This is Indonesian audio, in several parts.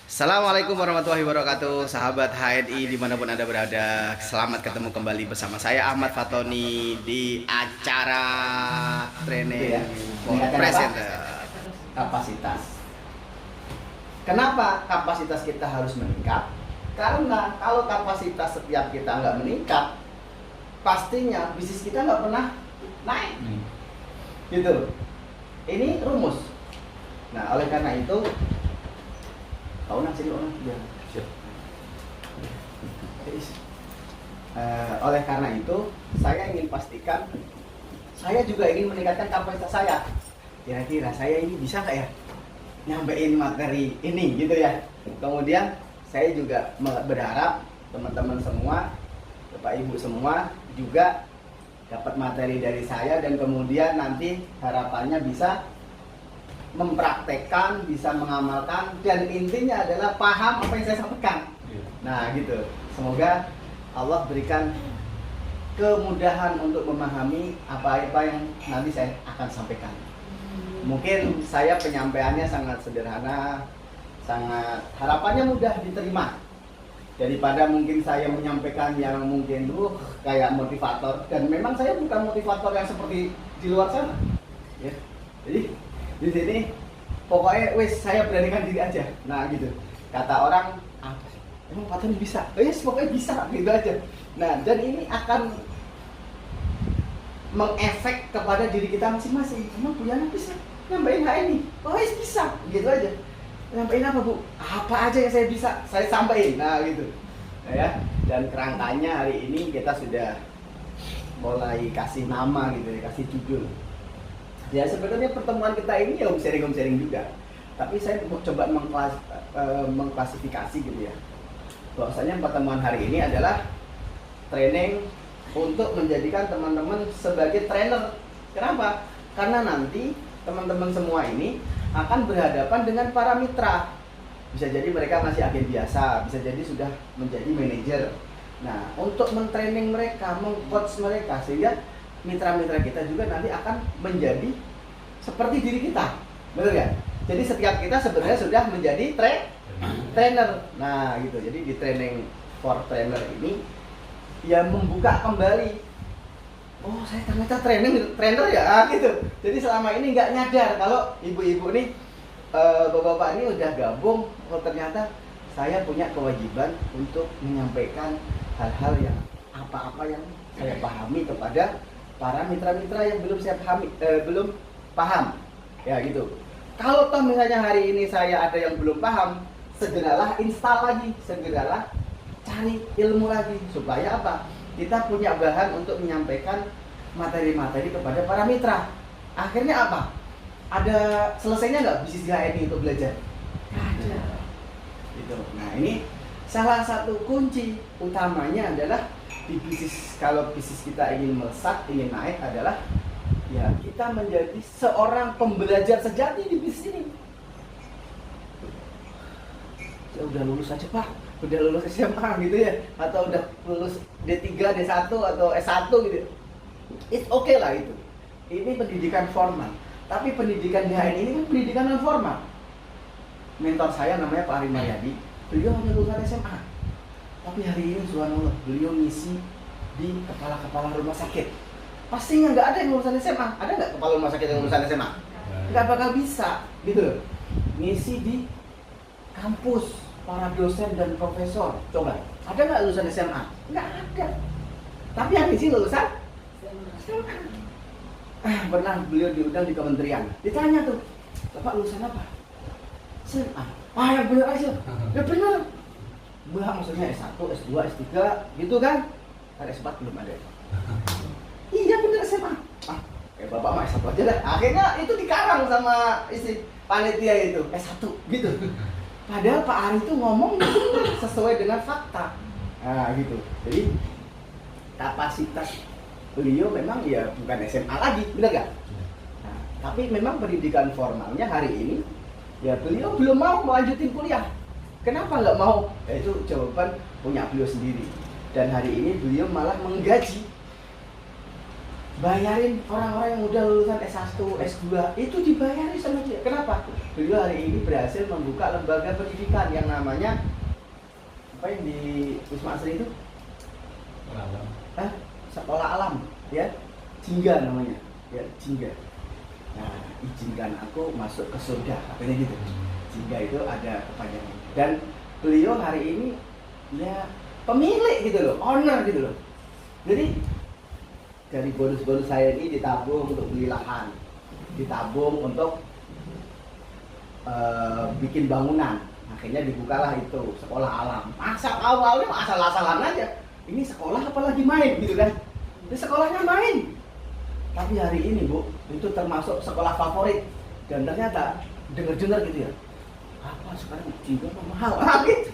Assalamualaikum warahmatullahi wabarakatuh, sahabat HNI dimanapun Anda berada. Selamat ketemu kembali bersama saya Ahmad Fatoni di acara training for presenter. Kapasitas. Kenapa kapasitas kita harus meningkat? Karena kalau kapasitas setiap kita nggak meningkat, pastinya bisnis kita nggak pernah naik. Gitu. Ini rumus. Nah, oleh karena itu, oleh karena itu, saya ingin pastikan, saya juga ingin meningkatkan kapasitas saya. Kira-kira saya ini bisa nggak ya nyampein materi ini, gitu ya. Kemudian saya juga berharap teman-teman semua, Bapak Ibu semua juga dapat materi dari saya, dan kemudian nanti harapannya bisa mempraktekkan, bisa mengamalkan, dan intinya adalah paham apa yang saya sampaikan. Nah, gitu. Semoga Allah berikan kemudahan untuk memahami apa-apa yang nanti saya akan sampaikan. Mungkin saya penyampaiannya sangat sederhana, sangat harapannya mudah diterima. Daripada mungkin saya menyampaikan yang mungkin kayak motivator, dan memang saya bukan motivator yang seperti di luar sana. Ya. Jadi di sini pokoknya saya beranikan diri aja. Nah, gitu. Kata orang, emang Fatoni bisa? Yes, pokoknya bisa, gitu aja. Nah, dan ini akan mengefek kepada diri kita masing-masing. Emang Bu Yana bisa nyampein ini? Oh, yes, bisa, gitu aja. Nyampein apa, Bu? Apa aja yang saya bisa, saya sampaikan. Nah, gitu. Nah, ya. Dan kerangkanya hari ini kita sudah mulai kasih nama, gitu ya, kasih judul. Ya, sebenarnya pertemuan kita ini ya sharing juga. Tapi saya mau coba mengklasifikasi gitu ya. Bahwasanya pertemuan hari ini adalah training untuk menjadikan teman-teman sebagai trainer. Kenapa? Karena nanti teman-teman semua ini akan berhadapan dengan para mitra. Bisa jadi mereka masih agen biasa, bisa jadi sudah menjadi manajer. Nah, untuk mentraining mereka, mengcoach mereka, sehingga mitra-mitra kita juga nanti akan menjadi seperti diri kita, betul ya? Jadi setiap kita sebenarnya sudah menjadi trainer. Nah, gitu. Jadi di training for trainer ini ya membuka kembali. Oh, saya ternyata trainer ya, gitu. Jadi selama ini nggak nyadar kalau ibu-ibu nih, bapak-bapak ini udah gabung. Oh, ternyata saya punya kewajiban untuk menyampaikan hal-hal yang apa-apa yang saya pahami kepada para mitra-mitra yang belum paham, ya gitu. Kalau toh misalnya hari ini saya ada yang belum paham, segeralah install lagi, segeralah cari ilmu lagi, supaya apa? Kita punya bahan untuk menyampaikan materi-materi kepada para mitra. Akhirnya apa? Ada selesainya nggak bisnis HNI untuk belajar? Ada. Gitu. Nah, ini salah satu kunci utamanya adalah di bisnis. Kalau bisnis kita ingin melesat, ingin naik, adalah ya kita menjadi seorang pembelajar sejati di bisnis ini. Saya udah lulus aja, Pak, udah lulus SMA gitu ya, atau udah lulus D3, D1 atau S1 gitu. It's okay lah itu. Ini pendidikan formal. Tapi pendidikan DHN ini kan pendidikan non formal. Mentor saya namanya Pak Ari Maryadi. Beliau hanya lulusan SMA. Tapi hari ini subhanallah, beliau ngisi di kepala-kepala rumah sakit. Pastinya nggak ada yang lulusan SMA. Ada nggak kepala rumah sakit yang lulusan SMA? Nggak bakal bisa, gitu. Ngisi di kampus, para dosen dan profesor. Coba, ada nggak lulusan SMA? Nggak ada. Tapi yang ngisi lulusan SMA. Pernah beliau diundang di kementerian. Ditanya tuh, Bapak lulusan apa? SMA. Yang bener aja. Ya bener. Maksudnya S1, S2, S3 gitu kan? Kan S4 belum ada. Iya bener SMA. Bapak mah S1 aja dah. Akhirnya itu dikarang sama isi panitia itu, S1 gitu. Padahal Pak Ari itu ngomong sesuai dengan fakta. Nah, gitu. Jadi kapasitas beliau memang ya bukan SMA lagi, bener gak? Nah, tapi memang pendidikan formalnya hari ini ya beliau belum mau melanjutin kuliah. Kenapa nggak mau? Ya, itu jawaban punya beliau sendiri. Dan hari ini beliau malah menggaji bayarin orang-orang yang udah lulusan S1, S2 itu dibayarin sama dia. Kenapa? Beliau hari ini berhasil membuka lembaga pendidikan yang namanya apa yang di Wisma Asri itu? Sekolah Alam, ya, Jingga namanya, ya, Jingga. Nah, izinkan aku masuk ke surga, katanya gitu. Jingga itu ada kepanjangan. Dan beliau hari ini ya pemilik gitu loh, owner gitu loh. Jadi dari bonus-bonus saya ini ditabung untuk beli lahan, ditabung untuk bikin bangunan. Akhirnya dibukalah itu sekolah alam. Awalnya asal-asalan aja. Ini sekolah apalagi main gitu kan? Ini sekolahnya main. Tapi hari ini Bu, itu termasuk sekolah favorit. Dan ternyata dengar-dengar gitu ya. Apa sekarang juga mahal gitu.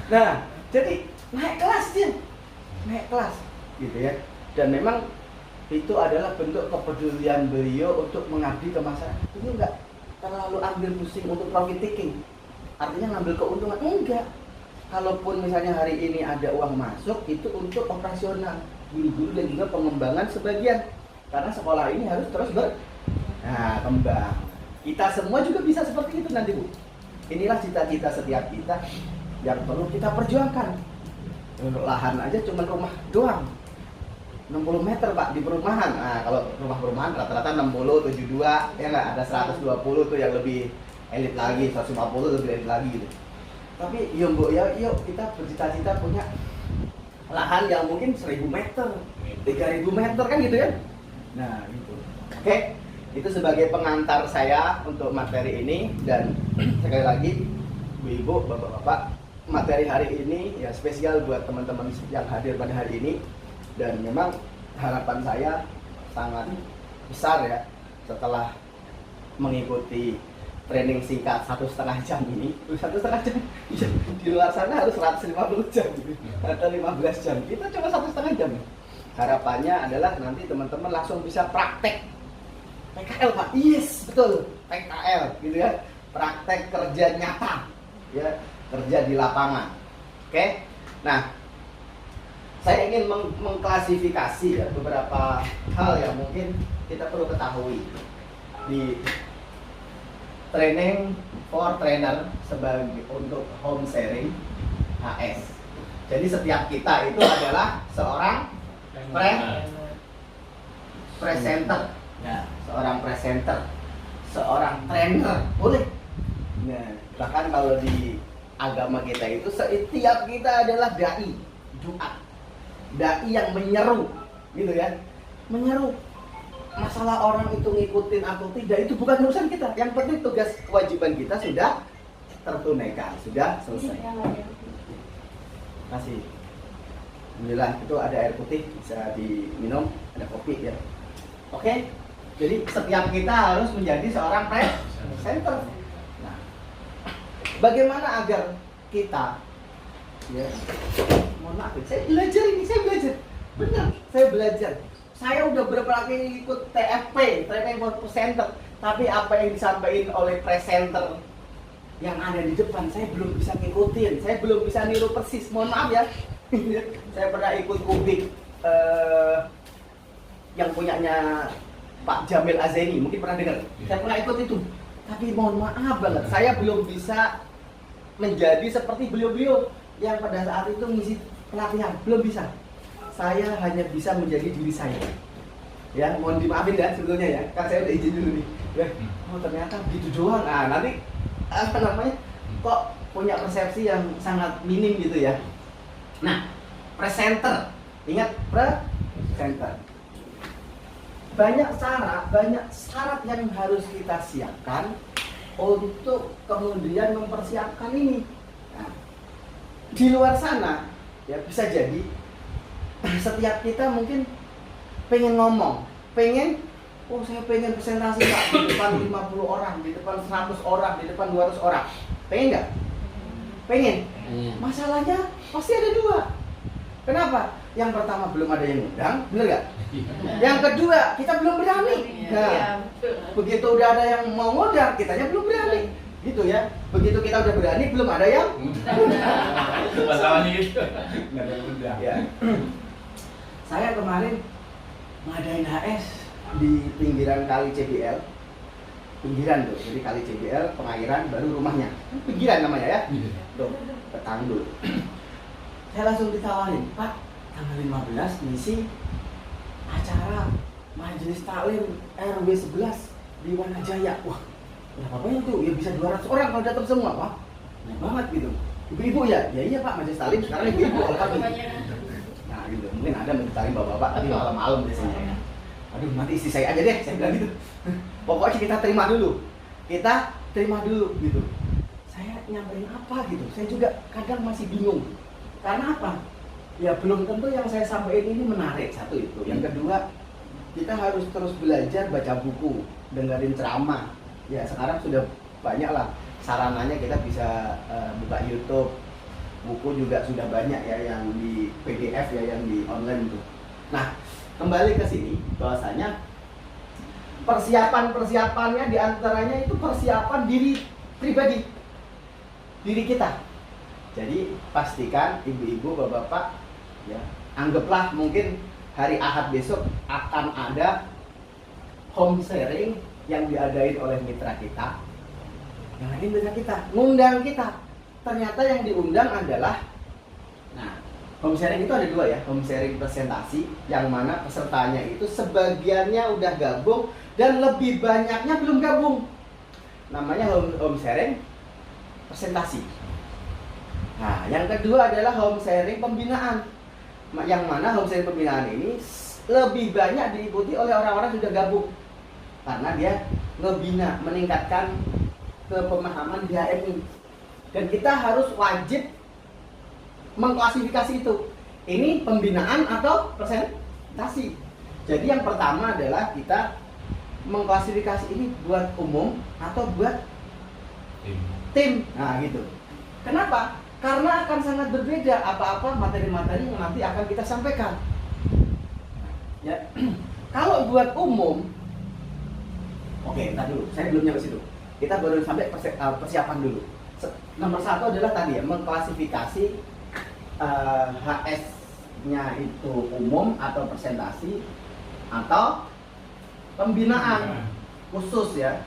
Nah, jadi naik kelas dia. Naik kelas gitu ya. Dan memang itu adalah bentuk kepedulian beliau untuk mengabdi ke masyarakat. Ini enggak terlalu ambil pusing untuk profit taking, artinya ngambil keuntungan, enggak. Kalaupun misalnya hari ini ada uang masuk, itu untuk operasional guru-guru dan juga pengembangan sebagian, karena sekolah ini harus terus kembang. Kita semua juga bisa seperti itu nanti Bu. Inilah cita-cita setiap kita yang perlu kita perjuangkan. Untuk lahan aja cuma rumah doang 60 meter Pak di perumahan. Nah, kalau rumah perumahan rata-rata 60, 72, ya nggak, ada 120 tuh yang lebih elit lagi, 150 lebih elit lagi gitu. Tapi yuk Bu, yuk kita bercita-cita punya lahan yang mungkin 1000 meter, 3000 meter kan gitu ya. Nah, gitu. Oke, itu sebagai pengantar saya untuk materi ini. Dan sekali lagi Bu-ibu, bapak-bapak, materi hari ini ya spesial buat teman-teman yang hadir pada hari ini. Dan memang harapan saya sangat besar ya, setelah mengikuti training singkat 1,5 jam ini. 1,5 jam di luar sana harus 150 jam atau 15 jam, kita cuma 1,5 jam. Harapannya adalah nanti teman-teman langsung bisa praktek PKL Pak. Yes, betul, PKL gitu ya, praktek kerja nyata ya, kerja di lapangan. Oke, nah saya ingin mengklasifikasi ya beberapa hal yang mungkin kita perlu ketahui di training for trainer sebagai untuk home sharing HS. Jadi setiap kita itu adalah seorang presenter, ya, seorang presenter, seorang trainer, boleh. Nah, bahkan kalau di agama kita itu setiap kita adalah dai, dai yang menyeru, gitu kan? Menyeru. Masalah orang itu ngikutin atau tidak itu bukan urusan kita. Yang penting tugas kewajiban kita sudah tertunaikan, sudah selesai. Kasih. Alhamdulillah itu ada air putih bisa diminum, ada kopi ya. Oke. Jadi setiap kita harus menjadi seorang presenter. Nah, bagaimana agar kita ya, mohon maaf, saya belajar ini, saya belajar. Benar, saya belajar. Saya udah berapa kali ikut TFP, Training for Presenter, tapi apa yang disampaikan oleh presenter yang ada di depan saya belum bisa ngikutin, saya belum bisa niru persis. Mohon maaf ya. Saya pernah ikut kubik yang punyanya Pak Jamil Azeni, mungkin pernah dengar. Saya pernah ikut itu, tapi mohon maaf banget, saya belum bisa menjadi seperti beliau-beliau yang pada saat itu mengisi pelatihan, belum bisa. Saya hanya bisa menjadi diri saya. Ya, mohon dimaafin ya sebetulnya ya, kan saya udah izin dulu nih. Ya, oh ternyata gitu doang. Nah, nanti apa namanya? Kok punya persepsi yang sangat minim gitu ya. Nah, presenter. Ingat presenter. Banyak cara, banyak syarat yang harus kita siapkan untuk kemudian mempersiapkan ini. Nah, di luar sana ya bisa jadi setiap kita mungkin pengen ngomong, saya pengen presentasi Pak di depan 50 orang, di depan 100 orang, di depan 200 orang. Pengen nggak? Pengen. Masalahnya pasti ada dua. Kenapa? Yang pertama belum ada yang undang, bener nggak? Yang kedua kita belum berani. Nah, begitu udah ada yang mau ngundang, kitanya belum berani. Gitu ya. Begitu kita udah berani, belum ada yang Masalahnya gitu. nggak ada yang undang. Ya. Saya kemarin ngadain HS di pinggiran kali CBL, pinggiran tuh, jadi kali CBL, pengairan, baru rumahnya, pinggiran namanya ya, tuh, Petangdul. Saya langsung ditawarin, Pak, tanggal 15 ngisi acara majelis taklim RW 11 di Wanajaya. Wah, berapa banyak tuh? Ya bisa 200 orang kalau datang semua, Pak. Banyak banget gitu. Ibu-ibu ya? Ya iya Pak, majelis taklim sekarang ibu-ibu alhamdulillah. Nah gitu, mungkin ada majelis taklim bapak-bapak, tapi malam-malam biasanya ya. Aduh, nanti istri saya aja deh, saya bilang gitu. Pokoknya kita terima dulu. Kita terima dulu gitu. Saya nyampein apa gitu? Saya juga kadang masih bingung. Karena apa? Ya belum tentu yang saya sampaikan ini menarik, satu itu. Yang kedua, kita harus terus belajar baca buku, dengerin ceramah. Ya sekarang sudah banyak lah sarananya, kita bisa buka YouTube. Buku juga sudah banyak ya yang di PDF ya, yang di online itu. Nah, kembali ke sini bahwasanya persiapannya diantaranya itu persiapan diri pribadi, diri kita. Jadi pastikan ibu-ibu, bapak-bapak ya, anggaplah mungkin hari Ahad besok akan ada home sharing yang diadain oleh mitra kita. Yang lain mitra kita ngundang kita. Ternyata yang diundang adalah, nah, home sharing itu ada dua ya, home sharing presentasi, yang mana pesertanya itu sebagiannya udah gabung dan lebih banyaknya belum gabung. Namanya home sharing presentasi. Nah, yang kedua adalah home sharing pembinaan, yang mana home sharing pembinaan ini lebih banyak diikuti oleh orang-orang yang sudah gabung, karena dia ngebina, meningkatkan kepemahaman di HMI. Dan kita harus wajib mengklasifikasi itu. Ini pembinaan atau presentasi. Jadi yang pertama adalah kita mengklasifikasi ini buat umum atau buat tim. Nah gitu. Kenapa? Karena akan sangat berbeda apa-apa materi-materi yang nanti akan kita sampaikan. Ya. Kalau buat umum, oke, entar dulu. Saya belum nyampe situ. Kita baru sampai persiapan dulu. Nomor satu adalah tadi ya, mengklasifikasi HS-nya itu umum atau presentasi atau pembinaan khusus ya.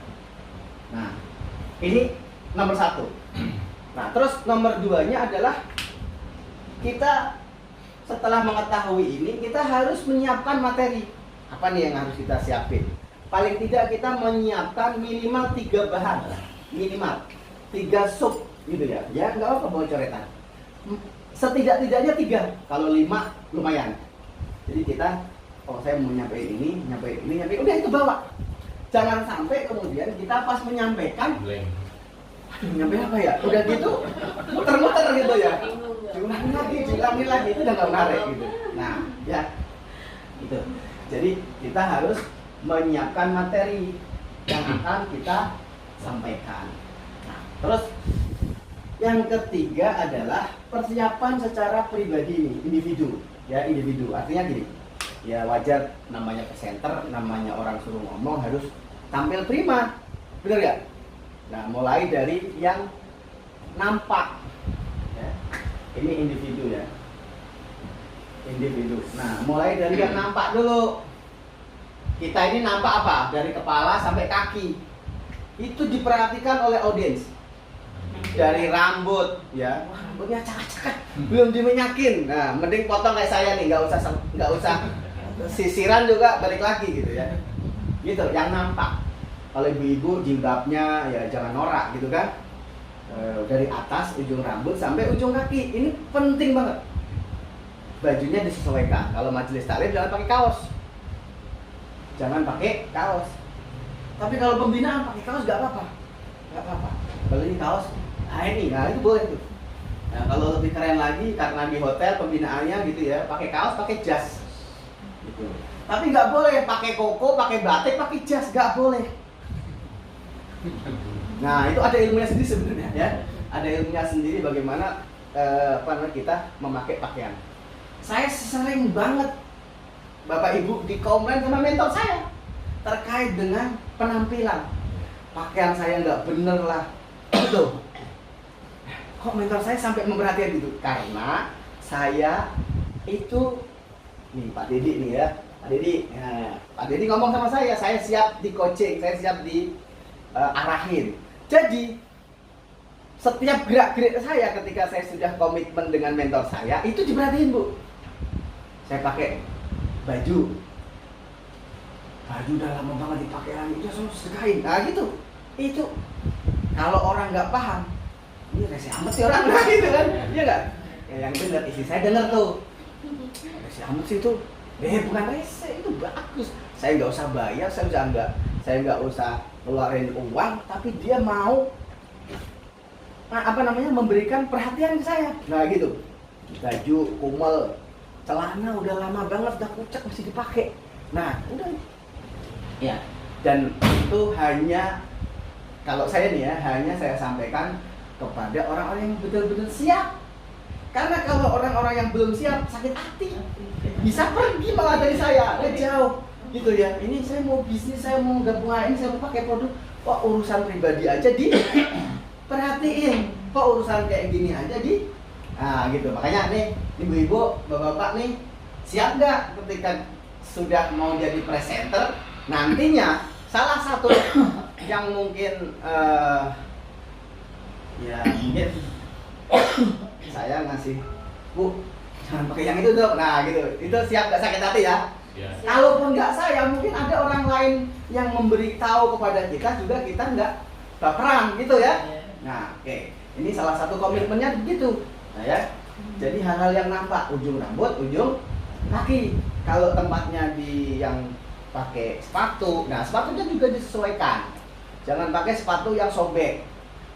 Nah, ini nomor satu. Nah, terus nomor duanya adalah kita setelah mengetahui ini, kita harus menyiapkan materi. Apa nih yang harus kita siapin? Paling tidak kita menyiapkan minimal 3 bahan, minimal 3 sub gitu ya. Ya nggak apa-apa bawa coretan. Setidak-tidaknya 3. Kalau 5 lumayan. Jadi kita, kalau saya mau nyampein ini, udah itu bawa. Jangan sampai kemudian kita pas menyampaikan, aduh nyampe apa ya? Udah gitu muter-muter gitu ya. Diulangi lagi, itu udah nggak menarik gitu. Nah, ya gitu. Jadi kita harus menyiapkan materi yang akan kita sampaikan. Nah, terus yang ketiga adalah persiapan secara pribadi, individu, ya individu. Artinya gini, ya wajar namanya presenter, namanya orang suruh ngomong harus tampil prima, bener ya? Nah, mulai dari yang nampak, ya. Ini individu ya, individu. Nah, mulai dari yang nampak dulu. Kita ini nampak apa? Dari kepala sampai kaki. Itu diperhatikan oleh audiens. Dari rambut, ya, wah, rambutnya acak-acak, belum diminyakin. Nah, mending potong kayak saya nih, nggak usah sisiran juga, balik lagi gitu ya. Gitu, yang nampak. Kalau ibu-ibu jilbabnya ya jangan norak gitu kan. Dari atas ujung rambut sampai ujung kaki, ini penting banget. Bajunya disesuaikan. Kalau majelis taklim jangan pakai kaos. Jangan pakai kaos. Tapi kalau pembinaan pakai kaos nggak apa-apa. Nggak apa-apa. Kalau ini kaos, nah itu boleh tuh. Nah, kalau lebih keren lagi karena di hotel pembinaannya gitu ya, pakai kaos, pakai jas. Gitu. Tapi nggak boleh pakai koko, pakai batik, pakai jas, nggak boleh. Nah, itu ada ilmunya sendiri sebenarnya ya. Ada ilmunya sendiri bagaimana kita memakai pakaian. Saya sering banget Bapak Ibu dikomplain sama mentor saya terkait dengan penampilan. Pakaian saya nggak bener lah. Tuh. Kok mentor saya sampai memperhatikan gitu? Karena saya itu nih Pak Didi nih ya, Pak Deddy, Pak Deddy ngomong sama saya siap di coaching, saya siap di arahin. Jadi setiap gerak-gerik saya ketika saya sudah komitmen dengan mentor saya, itu diperhatiin, Bu. Saya pakai baju udah lama banget dipakai lagi, udah selalu sedekahin. Nah gitu. Itu kalau orang nggak paham, ini rese amat sih orang, nah gitu kan. Iya nggak? Ya, yang benar istri saya dengar tuh. Rese amat sih itu. Bukan rese, itu bagus. Saya nggak usah bayar, saya nggak usah keluarin uang, tapi dia mau memberikan perhatian ke saya. Nah gitu. Baju, kumel, celana udah lama banget, udah pucat masih dipakai. Nah, udah. Ya. Dan itu hanya kalau saya nih ya, hanya saya sampaikan kepada orang-orang yang betul-betul siap. Karena kalau orang-orang yang belum siap, sakit hati. Bisa pergi malah dari saya, jauh. Gitu ya. Ini saya mau bisnis, saya mau gabung ini, saya mau pakai produk. Kok urusan pribadi aja perhatiin, kok urusan kayak gini aja gitu. Makanya nih ibu-ibu, bapak-bapak nih, siap nggak ketika sudah mau jadi presenter nantinya? Salah satu yang mungkin mungkin saya ngasih, Bu, jangan pakai yang itu dong. Nah gitu, itu siap nggak sakit hati ya? Kalaupun nggak saya, mungkin ada orang lain yang memberitahu kepada kita juga, kita nggak baperan gitu ya. Nah, oke. Ini salah satu komitmennya begitu. Nah, ya. Jadi hal-hal yang nampak, ujung rambut, ujung kaki. Kalau tempatnya di yang pakai sepatu, nah sepatunya juga disesuaikan. Jangan pakai sepatu yang sobek.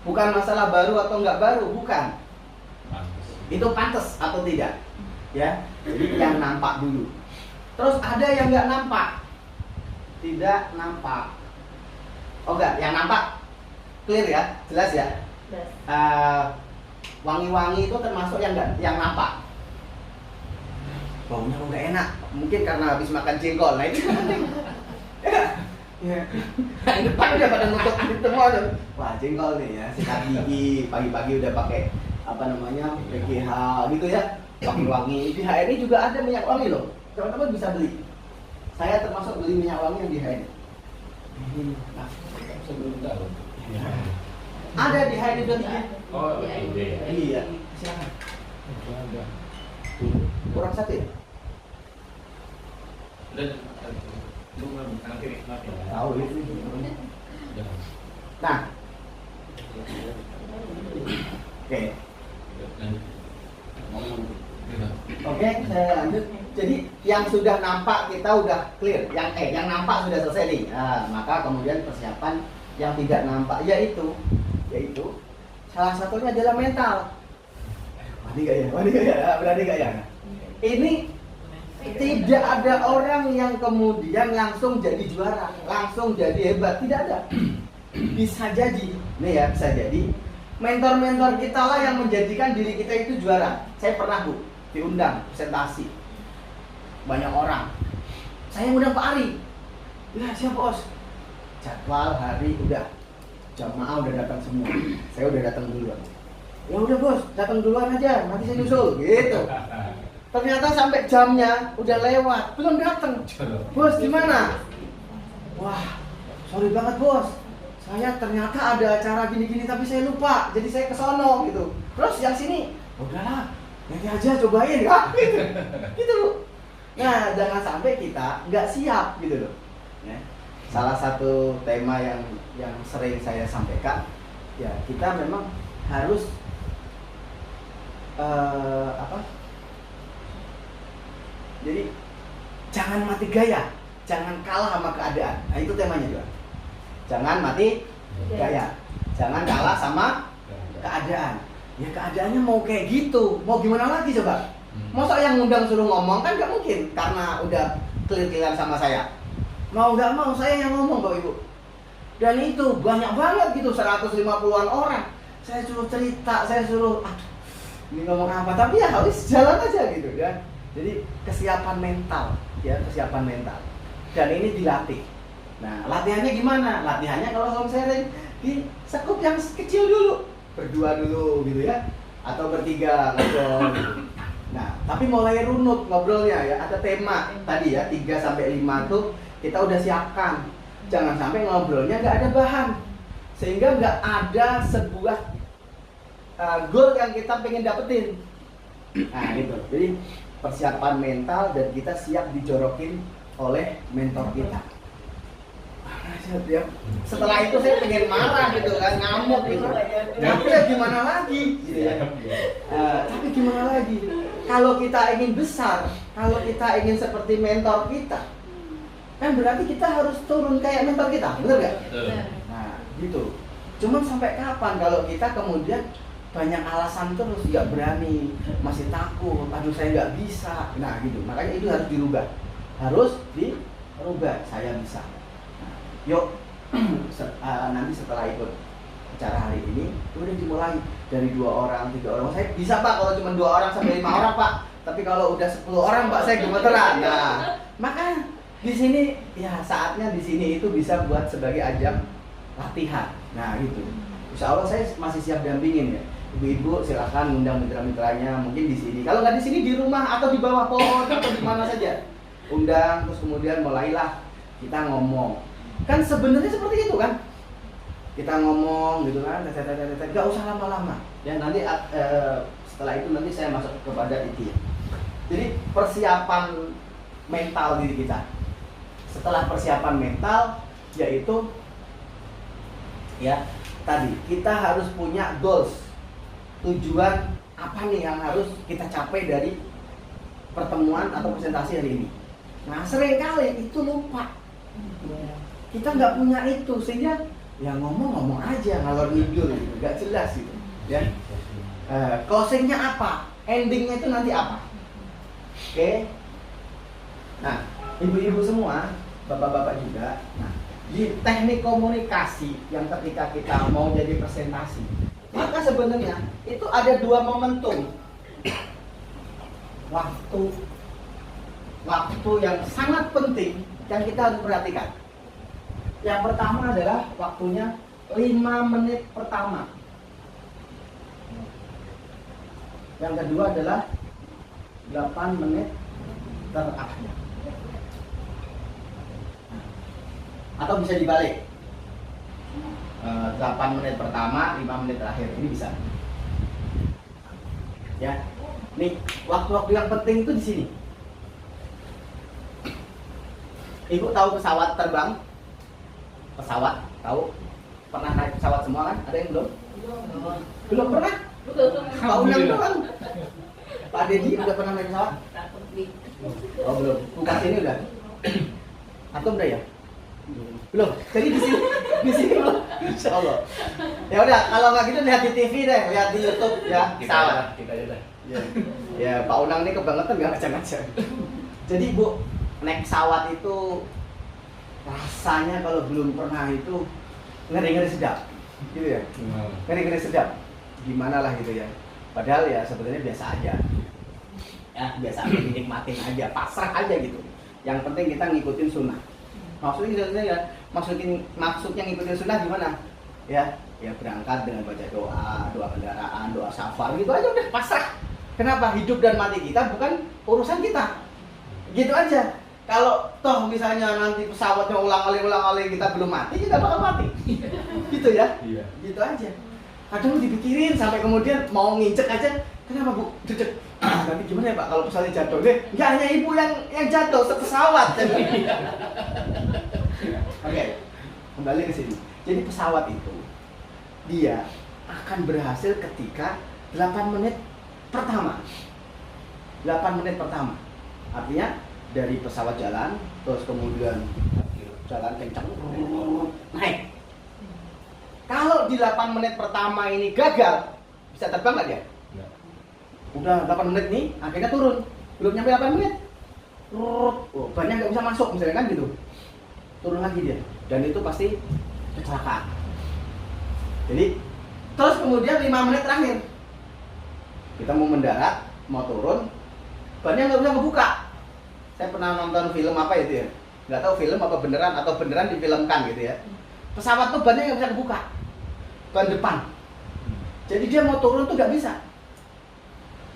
Bukan masalah baru atau nggak baru, bukan. Itu pantas atau tidak. Ya. Jadi yang nampak dulu. Terus ada yang nggak nampak. Tidak nampak. Oh enggak, yang nampak clear ya, jelas ya. Wangi-wangi itu termasuk yang nampak. Baunya kok nggak enak, mungkin karena habis makan jengkol. Nah itu penting. Ya. Nah, depan udah pada nutup semua tuh. Wah jengkol nih ya, sikat gigi, pagi-pagi udah pakai PGH gitu ya, wangi-wangi. Di HNI juga ada minyak wangi loh, teman-teman bisa beli. Saya termasuk beli minyak wangi yang di HNI. Nah, sebelum tahu. ada di HNI juga. Oh Iya, silakan. Kurang satu ya? Tahu itu. Nah, oke, saya lanjut. Jadi yang sudah nampak kita udah clear, yang nampak sudah selesai nih. Nah, maka kemudian persiapan yang tidak nampak yaitu salah satunya adalah mental. Berani gak ya? Ini tidak ada orang yang kemudian langsung jadi juara, langsung jadi hebat, tidak ada. Bisa jadi, bisa jadi mentor-mentor kita lah yang menjadikan diri kita itu juara. Saya pernah diundang presentasi, banyak orang. Saya undang Pak Ari. Ya siap bos. Jadwal hari udah, jamaah udah datang semua. Saya udah datang duluan. Ya udah bos, datang duluan aja, nanti saya nyusul gitu. Ternyata sampai jamnya udah lewat, belum datang. Bos gimana? Wah, sorry banget bos. Saya ternyata ada acara gini-gini tapi saya lupa, jadi saya kesono gitu. Terus yang sini, udahlah, nanti aja cobain ya. Gitu loh. Nah, jangan sampai kita nggak siap gitu loh. Ya. Salah satu tema yang sering saya sampaikan, ya kita memang harus jadi jangan mati gaya, jangan kalah sama keadaan. Nah itu temanya juga. Jangan mati gaya, jangan kalah sama keadaan. Ya keadaannya mau kayak gitu, mau gimana lagi coba? Masa yang ngundang suruh ngomong kan nggak mungkin, karena udah clear-clear sama saya. Mau nggak mau saya yang ngomong Bapak Ibu. Dan itu banyak banget gitu, 150-an orang. Saya suruh cerita, saya suruh ini ngomong apa, tapi ya harus jalan aja gitu ya. Jadi kesiapan mental, ya kesiapan mental. Dan ini dilatih. Nah, latihannya gimana? Latihannya kalau home sharing di sekup yang kecil dulu, berdua dulu gitu ya, atau bertiga ngobrol. Gitu. Nah, tapi mulai runut ngobrolnya ya, ada tema tadi ya, 3 sampai 5 tuh kita udah siapkan. Jangan sampai ngobrolnya nggak ada bahan. Sehingga nggak ada sebuah goal yang kita pengen dapetin. Nah, gitu. Jadi persiapan mental dan kita siap dijorokin oleh mentor kita. Setelah itu saya pengen marah gitu kan, ngamuk gitu. Tapi ya gimana lagi? Gitu ya. Tapi gimana lagi? Kalau kita ingin besar, kalau kita ingin seperti mentor kita, kan berarti kita harus turun kayak mentor kita, benar nggak? Nah, gitu. Cuman sampai kapan kalau kita kemudian banyak alasan terus, nggak berani, masih takut, aduh saya nggak bisa. Nah, gitu. Makanya itu harus dirubah. Harus dirubah. Saya bisa. Yuk, nanti setelah ikut acara hari ini, udah dimulai dari 2 orang, 3 orang. Saya bisa Pak kalau cuma 2 orang sampai 5 orang Pak. Tapi kalau udah 10 orang Pak, saya gemeteran. Nah, maka di sini ya saatnya di sini itu bisa buat sebagai ajang latihan. Nah, gitu. Insya Allah saya masih siap dampingin ya. Ibu-ibu silakan undang mitra-mitranya mungkin di sini. Kalau nggak di sini di rumah atau di bawah pohon atau di mana saja. Undang terus kemudian mulailah kita ngomong. Kan sebenarnya seperti itu kan, kita ngomong gitu kan, nggak usah lama-lama ya. Nanti setelah itu nanti saya masuk kepada itu ya. Jadi persiapan mental diri kita. Setelah persiapan mental yaitu ya tadi kita harus punya goals, tujuan apa nih yang harus kita capai dari pertemuan atau presentasi hari ini. Nah, seringkali itu lupa. Kita nggak punya itu, sehingga ya ngomong aja ngalor ngidul gitu, nggak jelas gitu ya. Closingnya apa, endingnya itu nanti apa. Oke. Nah, ibu-ibu semua, bapak-bapak juga, nah, di teknik komunikasi yang ketika kita mau jadi presentasi, maka sebenarnya itu ada 2 momentum waktu yang sangat penting yang kita harus perhatikan. Yang pertama adalah waktunya 5 menit pertama. Yang kedua adalah 8 menit terakhir. Atau bisa dibalik. 8 menit pertama, 5 menit terakhir. Ini bisa. Ya. Nih, waktu-waktu yang penting itu di sini. Ibu tahu pesawat terbang? Pesawat, tahu? Pernah naik pesawat semua kan? Ada yang belum? Belum pernah? Pak Unang doang. Pak Dedi udah pernah naik pesawat? Oh belum. Bukan sini udah. Atau udah ya? Belum. Jadi di sini belum. Insya Allah. Ya udah, kalau nggak gitu lihat di TV deh, lihat di YouTube ya. Pesawat. Kita aja dah. Ya Pak Unang ini kebangetan nggak ngacak-ngacak. Jadi Bu, naik pesawat itu rasanya kalau belum pernah itu ngeri-ngeri sedap, gitu ya. Ngeri-ngeri sedap, gimana lah gitu ya. Padahal ya sebenarnya biasa aja, ya biasa aja, dinikmatin aja, pasrah aja gitu. Yang penting kita ngikutin sunnah. Maksudnya ngikutin sunnah gimana? Ya berangkat dengan baca doa kendaraan, doa safar gitu aja udah pasrah. Kenapa? Hidup dan mati kita bukan urusan kita, gitu aja. Kalau toh misalnya nanti pesawatnya ulang-alik kita belum mati, kita bakal mati. Gitu ya? Iya. Gitu aja. Kadang dipikirin sampai kemudian mau nginjek aja, kenapa Bu? Cecek. Nanti gimana ya Pak kalau pesawatnya jatuh? Nggak hanya ibu yang jatuh, sepesawat. Oke, kembali ke sini. Jadi pesawat itu dia akan berhasil ketika 8 menit pertama. 8 menit pertama. Artinya dari pesawat jalan, terus kemudian jalan kencang, naik. Kalau di 8 menit pertama ini gagal, bisa terbang nggak dia? Ya. Udah 8 menit nih, akhirnya turun. Belum nyampe 8 menit. Bannya nggak bisa masuk, misalnya kan gitu. Turun lagi dia. Dan itu pasti kecelakaan. Jadi, terus kemudian 5 menit terakhir. Kita mau mendarat, mau turun, bannya nggak bisa ngebuka. Saya pernah nonton film apa itu ya, nggak tahu film apa beneran atau beneran difilmkan gitu ya. Pesawat tuh bannya nggak bisa kebuka, ban depan. Jadi dia mau turun tuh nggak bisa.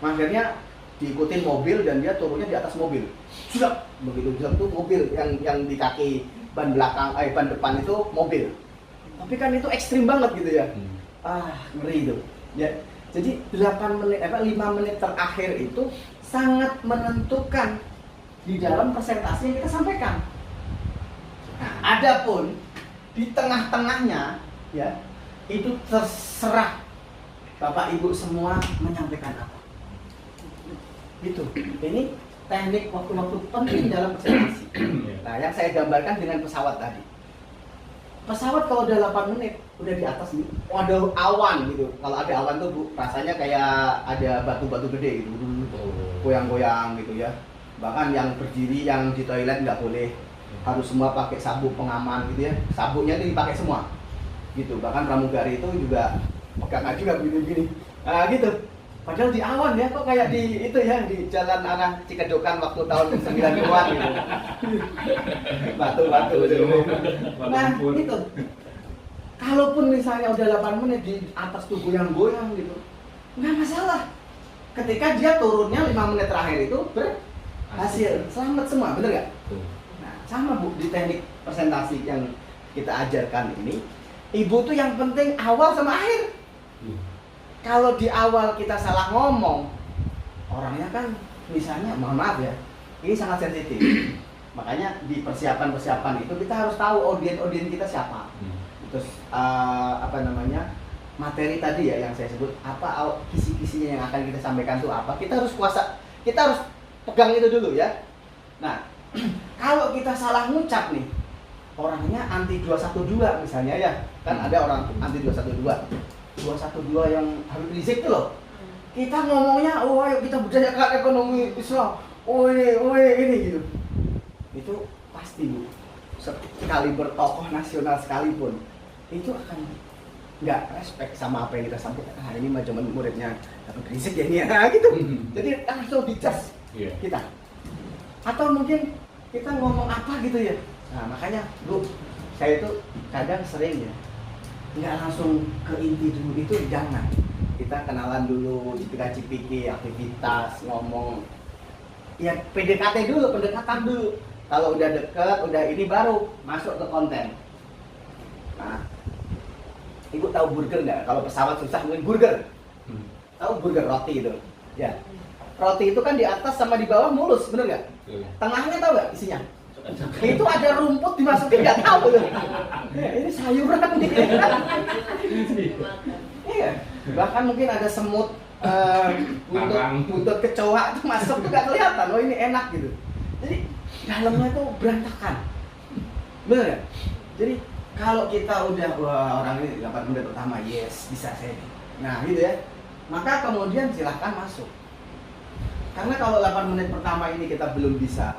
Akhirnya diikutin mobil dan dia turunnya di atas mobil. Sudah begitu jam tuh mobil yang di kaki ban belakang, ban depan itu mobil. Tapi kan itu ekstrim banget gitu ya. Ngeri itu. Ya. Jadi 5 menit terakhir itu sangat menentukan di dalam presentasi yang kita sampaikan. Nah, adapun di tengah-tengahnya ya, itu terserah Bapak Ibu semua menyampaikan apa. Gitu. Ini teknik waktu-waktu penting dalam presentasi. Nah, yang saya gambarkan dengan pesawat tadi. Pesawat kalau udah 8 menit udah di atas nih, ada awan gitu. Kalau ada awan tuh Bu, rasanya kayak ada batu-batu gede gitu, goyang-goyang gitu ya. Bahkan yang berdiri, yang di toilet nggak boleh, harus semua pakai sabuk pengaman gitu ya. Sabuknya itu dipakai semua, gitu. Bahkan pramugari itu juga pegangan juga begini-begini. Nah gitu. Padahal di awan ya, kok kayak di itu ya, di jalan arah Cikedokan waktu tahun 90-an gitu. Batu-batu gitu. Nah itu. Kalaupun misalnya udah 8 menit di atas tuh goyang-goyang gitu, nggak masalah. Ketika dia turunnya 5 menit terakhir itu berhasil, selamat semua, bener nggak? Nah, sama Bu, di teknik presentasi yang kita ajarkan ini, Ibu tuh yang penting awal sama akhir. Kalau di awal kita salah ngomong, orangnya kan misalnya, mohon maaf ya, ini sangat sensitif. Makanya di persiapan-persiapan itu kita harus tahu audien kita siapa. Terus materi tadi ya yang saya sebut, apa kisi-kisinya yang akan kita sampaikan itu apa. Kita harus kita harus pegang itu dulu ya. Nah, kalau kita salah ngucap nih, orangnya anti 212 misalnya ya, kan ada orang anti 212 yang habib rizik itu loh. Kita ngomongnya, oh ayo kita budayakan ekonomi Islam, oh ini gitu. Itu pasti Bu, sekali bertokoh nasional sekalipun, itu akan nggak respect sama apa yang kita sampaikan. Ini mah cuma muridnya habib rizik ya ini ya, gitu. Jadi langsung dicas kita. Atau mungkin kita ngomong apa gitu ya. Nah makanya Bu, saya itu kadang sering ya, nggak langsung ke inti dulu, itu jangan. Kita kenalan dulu, cipika-cipiki, aktivitas, ngomong ya PDKT dulu, pendekatan dulu. Kalau udah deket, udah ini baru masuk ke konten. Nah, Ibu tahu burger nggak? Kalau pesawat susah mungkin burger. Tahu burger roti itu? Ya, roti itu kan di atas sama di bawah mulus, bener nggak? Tengahnya tahu nggak isinya? Itu ada rumput dimasukin nggak tahu tuh. Ini sayuran nih. Iya. Bahkan mungkin ada semut, buntut kecoa itu masuk tuh nggak kelihatan. Oh ini enak gitu. Jadi dalamnya tuh berantakan. Bener nggak? Jadi kalau kita udah orang ini 8 menit pertama, yes bisa saya. Nah gitu ya. Maka kemudian silahkan masuk. Karena kalau 8 menit pertama ini kita belum bisa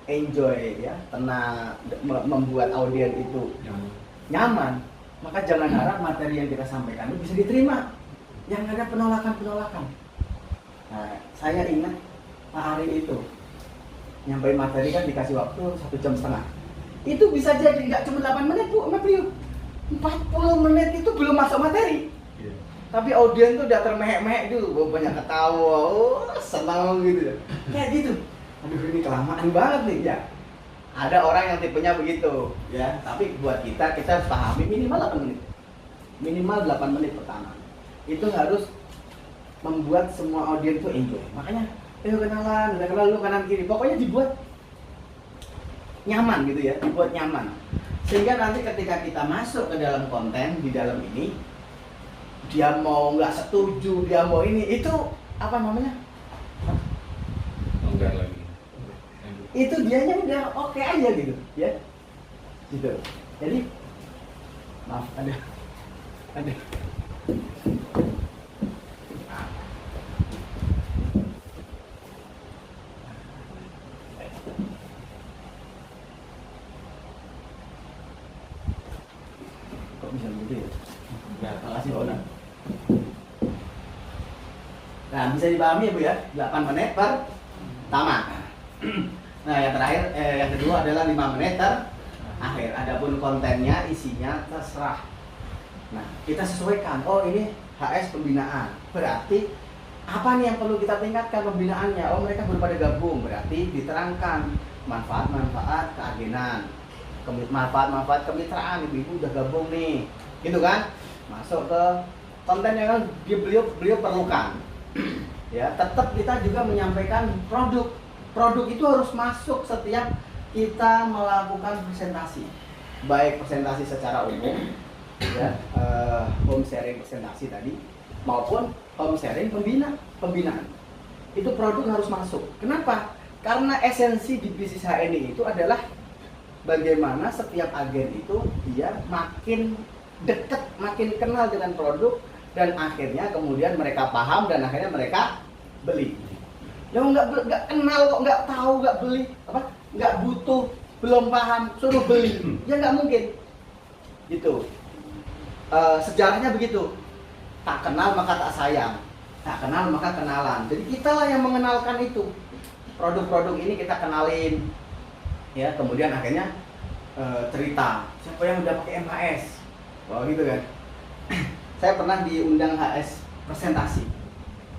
enjoy ya, tenang, membuat audiens itu nyaman, maka jangan harap materi yang kita sampaikan itu bisa diterima. Yang ada penolakan. Nah, saya ingat Pak Ari itu nyampein materi kan dikasih waktu 1,5 jam. Itu bisa jadi nggak cuma 8 menit Bu, sama beliau 40 menit itu belum masuk materi. Tapi audiens tuh udah termehek-mehek dulu, banyak ketawa, senang gitu. Kayak gitu. Aduh ini kelamaan banget nih ya. Ada orang yang tipenya begitu ya, tapi buat kita harus pahami minimal 8 menit. Minimal 8 menit pertama. Itu harus membuat semua audiens tuh enjoy. Makanya, kenalan, udah kenal lu kanan kiri. Pokoknya dibuat nyaman gitu ya, dibuat nyaman. Sehingga nanti ketika kita masuk ke dalam konten di dalam ini, dia mau nggak setuju, dia mau ini, itu apa namanya? Enggak lagi. Itu dianya udah oke aja gitu ya, gitu. Jadi maaf ada kok bisa begitu ya? Makasih Bona. Nah bisa dipahami ya Bu ya, 8 menit pertama. Nah yang terakhir, yang kedua adalah 5 menit terakhir. Adapun kontennya, isinya terserah. Nah kita sesuaikan. Oh ini HS pembinaan, berarti apa nih yang perlu kita tingkatkan pembinaannya? Oh, mereka baru pada gabung, berarti diterangkan manfaat-manfaat keagenan, manfaat-manfaat kemitraan. Ibu-ibu udah gabung nih, gitu kan? Masuk ke konten yang beliau perlukan. Ya, tetap kita juga menyampaikan produk itu harus masuk setiap kita melakukan presentasi, baik presentasi secara umum, ya, home sharing presentasi tadi, maupun home sharing pembinaan. Itu produk harus masuk. Kenapa? Karena esensi di bisnis HNI itu adalah bagaimana setiap agen itu dia makin dekat, makin kenal dengan produk, dan akhirnya kemudian mereka paham dan akhirnya mereka beli. Yang nggak kenal kok, nggak tahu, nggak beli, nggak butuh, belum paham, suruh beli, ya nggak mungkin. Gitu. Sejarahnya begitu. Tak kenal maka tak sayang, tak kenal maka kenalan. Jadi kitalah yang mengenalkan itu. Produk-produk ini kita kenalin, ya. Kemudian akhirnya cerita siapa yang udah pakai MHS, wah gitu kan. Saya pernah diundang HS presentasi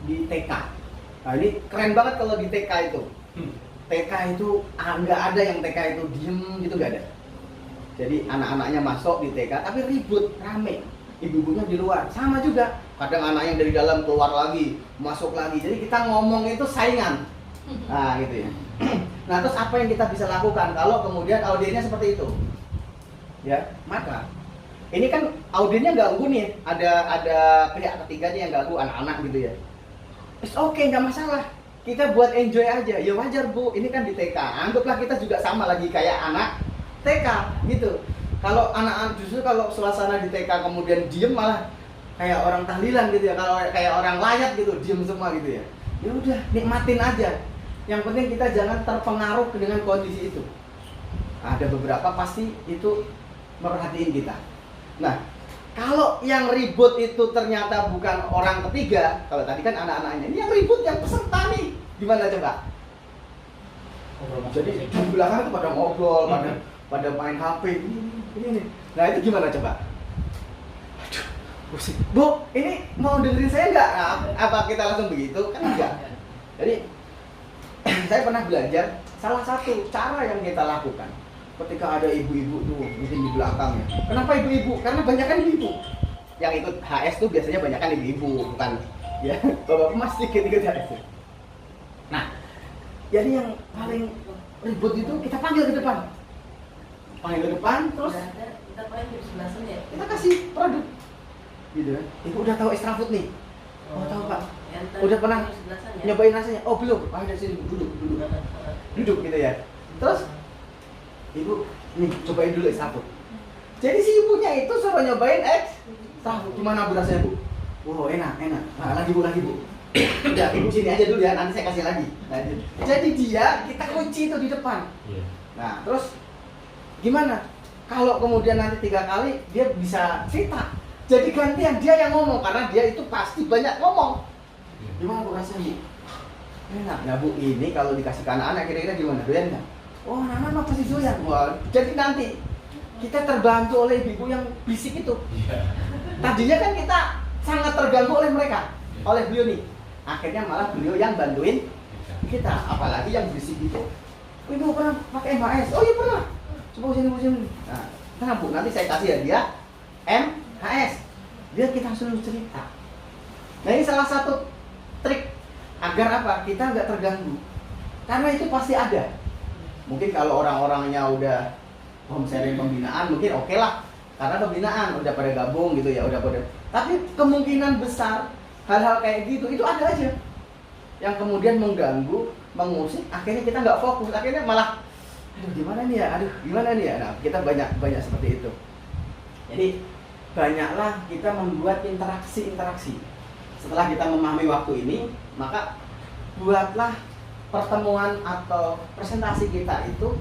di TK. Nah ini keren banget kalau di TK itu. TK itu nggak ada yang TK itu diem gitu, nggak ada. Jadi anak-anaknya masuk di TK tapi ribut, rame. Ibu-ibunya di luar, sama juga. Kadang anak yang dari dalam keluar lagi, masuk lagi. Jadi kita ngomong itu saingan. Nah gitu ya. Nah terus apa yang kita bisa lakukan kalau kemudian audiennya seperti itu? Ya, maka ini kan audiennya ganggu nih. Ada pihak ketiga nih yang ganggu, anak-anak gitu ya. It's okay, nggak masalah. Kita buat enjoy aja. Ya wajar Bu, ini kan di TK. Anggaplah kita juga sama lagi kayak anak TK gitu. Kalau anak-anak justru kalau suasana di TK kemudian diem malah kayak orang tahlilan gitu ya. Kalau kayak orang layat gitu, diem semua gitu ya. Ya udah, nikmatin aja. Yang penting kita jangan terpengaruh dengan kondisi itu. Ada beberapa pasti itu memperhatiin kita. Nah, kalau yang ribut itu ternyata bukan orang ketiga, kalau tadi kan anak-anaknya, ini yang ribut yang peserta nih, gimana coba? Jadi di belakang itu pada ngobrol, pada main HP, ini. Nah itu gimana coba? Aduh, pusing. Bu, ini mau dengerin saya nggak? Nah, apa kita langsung begitu? Kan enggak. Jadi saya pernah belajar salah satu cara yang kita lakukan ketika ada ibu-ibu tuh mungkin di belakangnya. Kenapa ibu-ibu? Karena banyak kan ibu. Yang ikut HS tuh biasanya banyak kan ibu-ibu, bukan ya bapak mas dikit-dikit HS. Nah, jadi yang paling ribut itu kita panggil ke depan. Panggil ke depan, terus kita kasih produk. Gitu kan. Ibu udah tahu extra food nih. Oh, tahu Pak. Udah pernah nyobain rasanya? Oh, belum. Ah, dari sini duduk. Duduk gitu ya. Terus Ibu, nih cobain dulu extra food. Jadi si ibunya itu suruh nyobain extra food. Gimana Bu rasanya Bu? Oh, enak. Nah, lagi Bu. Udah, Ibu sini aja dulu ya, nanti saya kasih lagi. Nah, jadi kita kunci itu di depan. Nah, terus gimana? Kalau kemudian nanti 3 kali dia bisa cerita. Jadi gantian dia yang ngomong karena dia itu pasti banyak ngomong. Gimana Bu rasanya Bu? Enak. Nah Bu, ini kalau dikasih ke anak-anak kira-kira gimana? Doyan nggak? Oh, anak-anak mah pasti doyan. Wah, jadi nanti kita terbantu oleh ibu yang bisik itu. Tadinya kan kita sangat terganggu oleh mereka, oleh beliau nih. Akhirnya malah beliau yang bantuin kita, apalagi yang bisik itu. Oh, Ibu pernah pakai MHS? Oh iya pernah. Coba sini. Nah, Bu, nanti saya kasih hadiah MHS. Biar kita suruh cerita. Nah, ini salah satu trik agar apa? Kita nggak terganggu. Karena itu pasti ada. Mungkin kalau orang-orangnya udah home sharing pembinaan, mungkin oke lah. Karena pembinaan udah pada gabung gitu ya, udah pada. Tapi kemungkinan besar hal-hal kayak gitu itu ada aja yang kemudian mengganggu, mengusik, akhirnya kita nggak fokus, akhirnya malah gimana nih ya, nah kita banyak seperti itu. Jadi banyaklah kita membuat interaksi. Setelah kita memahami waktu ini, maka buatlah pertemuan atau presentasi kita itu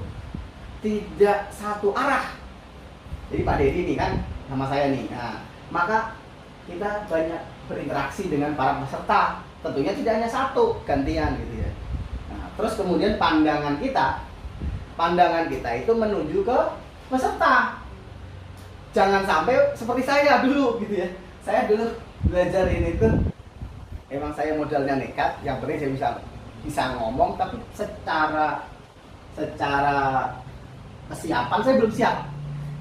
tidak satu arah. Jadi Pak Dedi nih kan sama saya nih, nah, maka kita banyak berinteraksi dengan para peserta. Tentunya tidak hanya satu, gantian gitu ya. Nah, terus kemudian pandangan kita itu menuju ke peserta. Jangan sampai seperti saya dulu gitu ya. Saya dulu belajar ini tuh emang saya modalnya nekat, yang penting saya bisa ngomong, tapi secara kesiapan saya belum siap.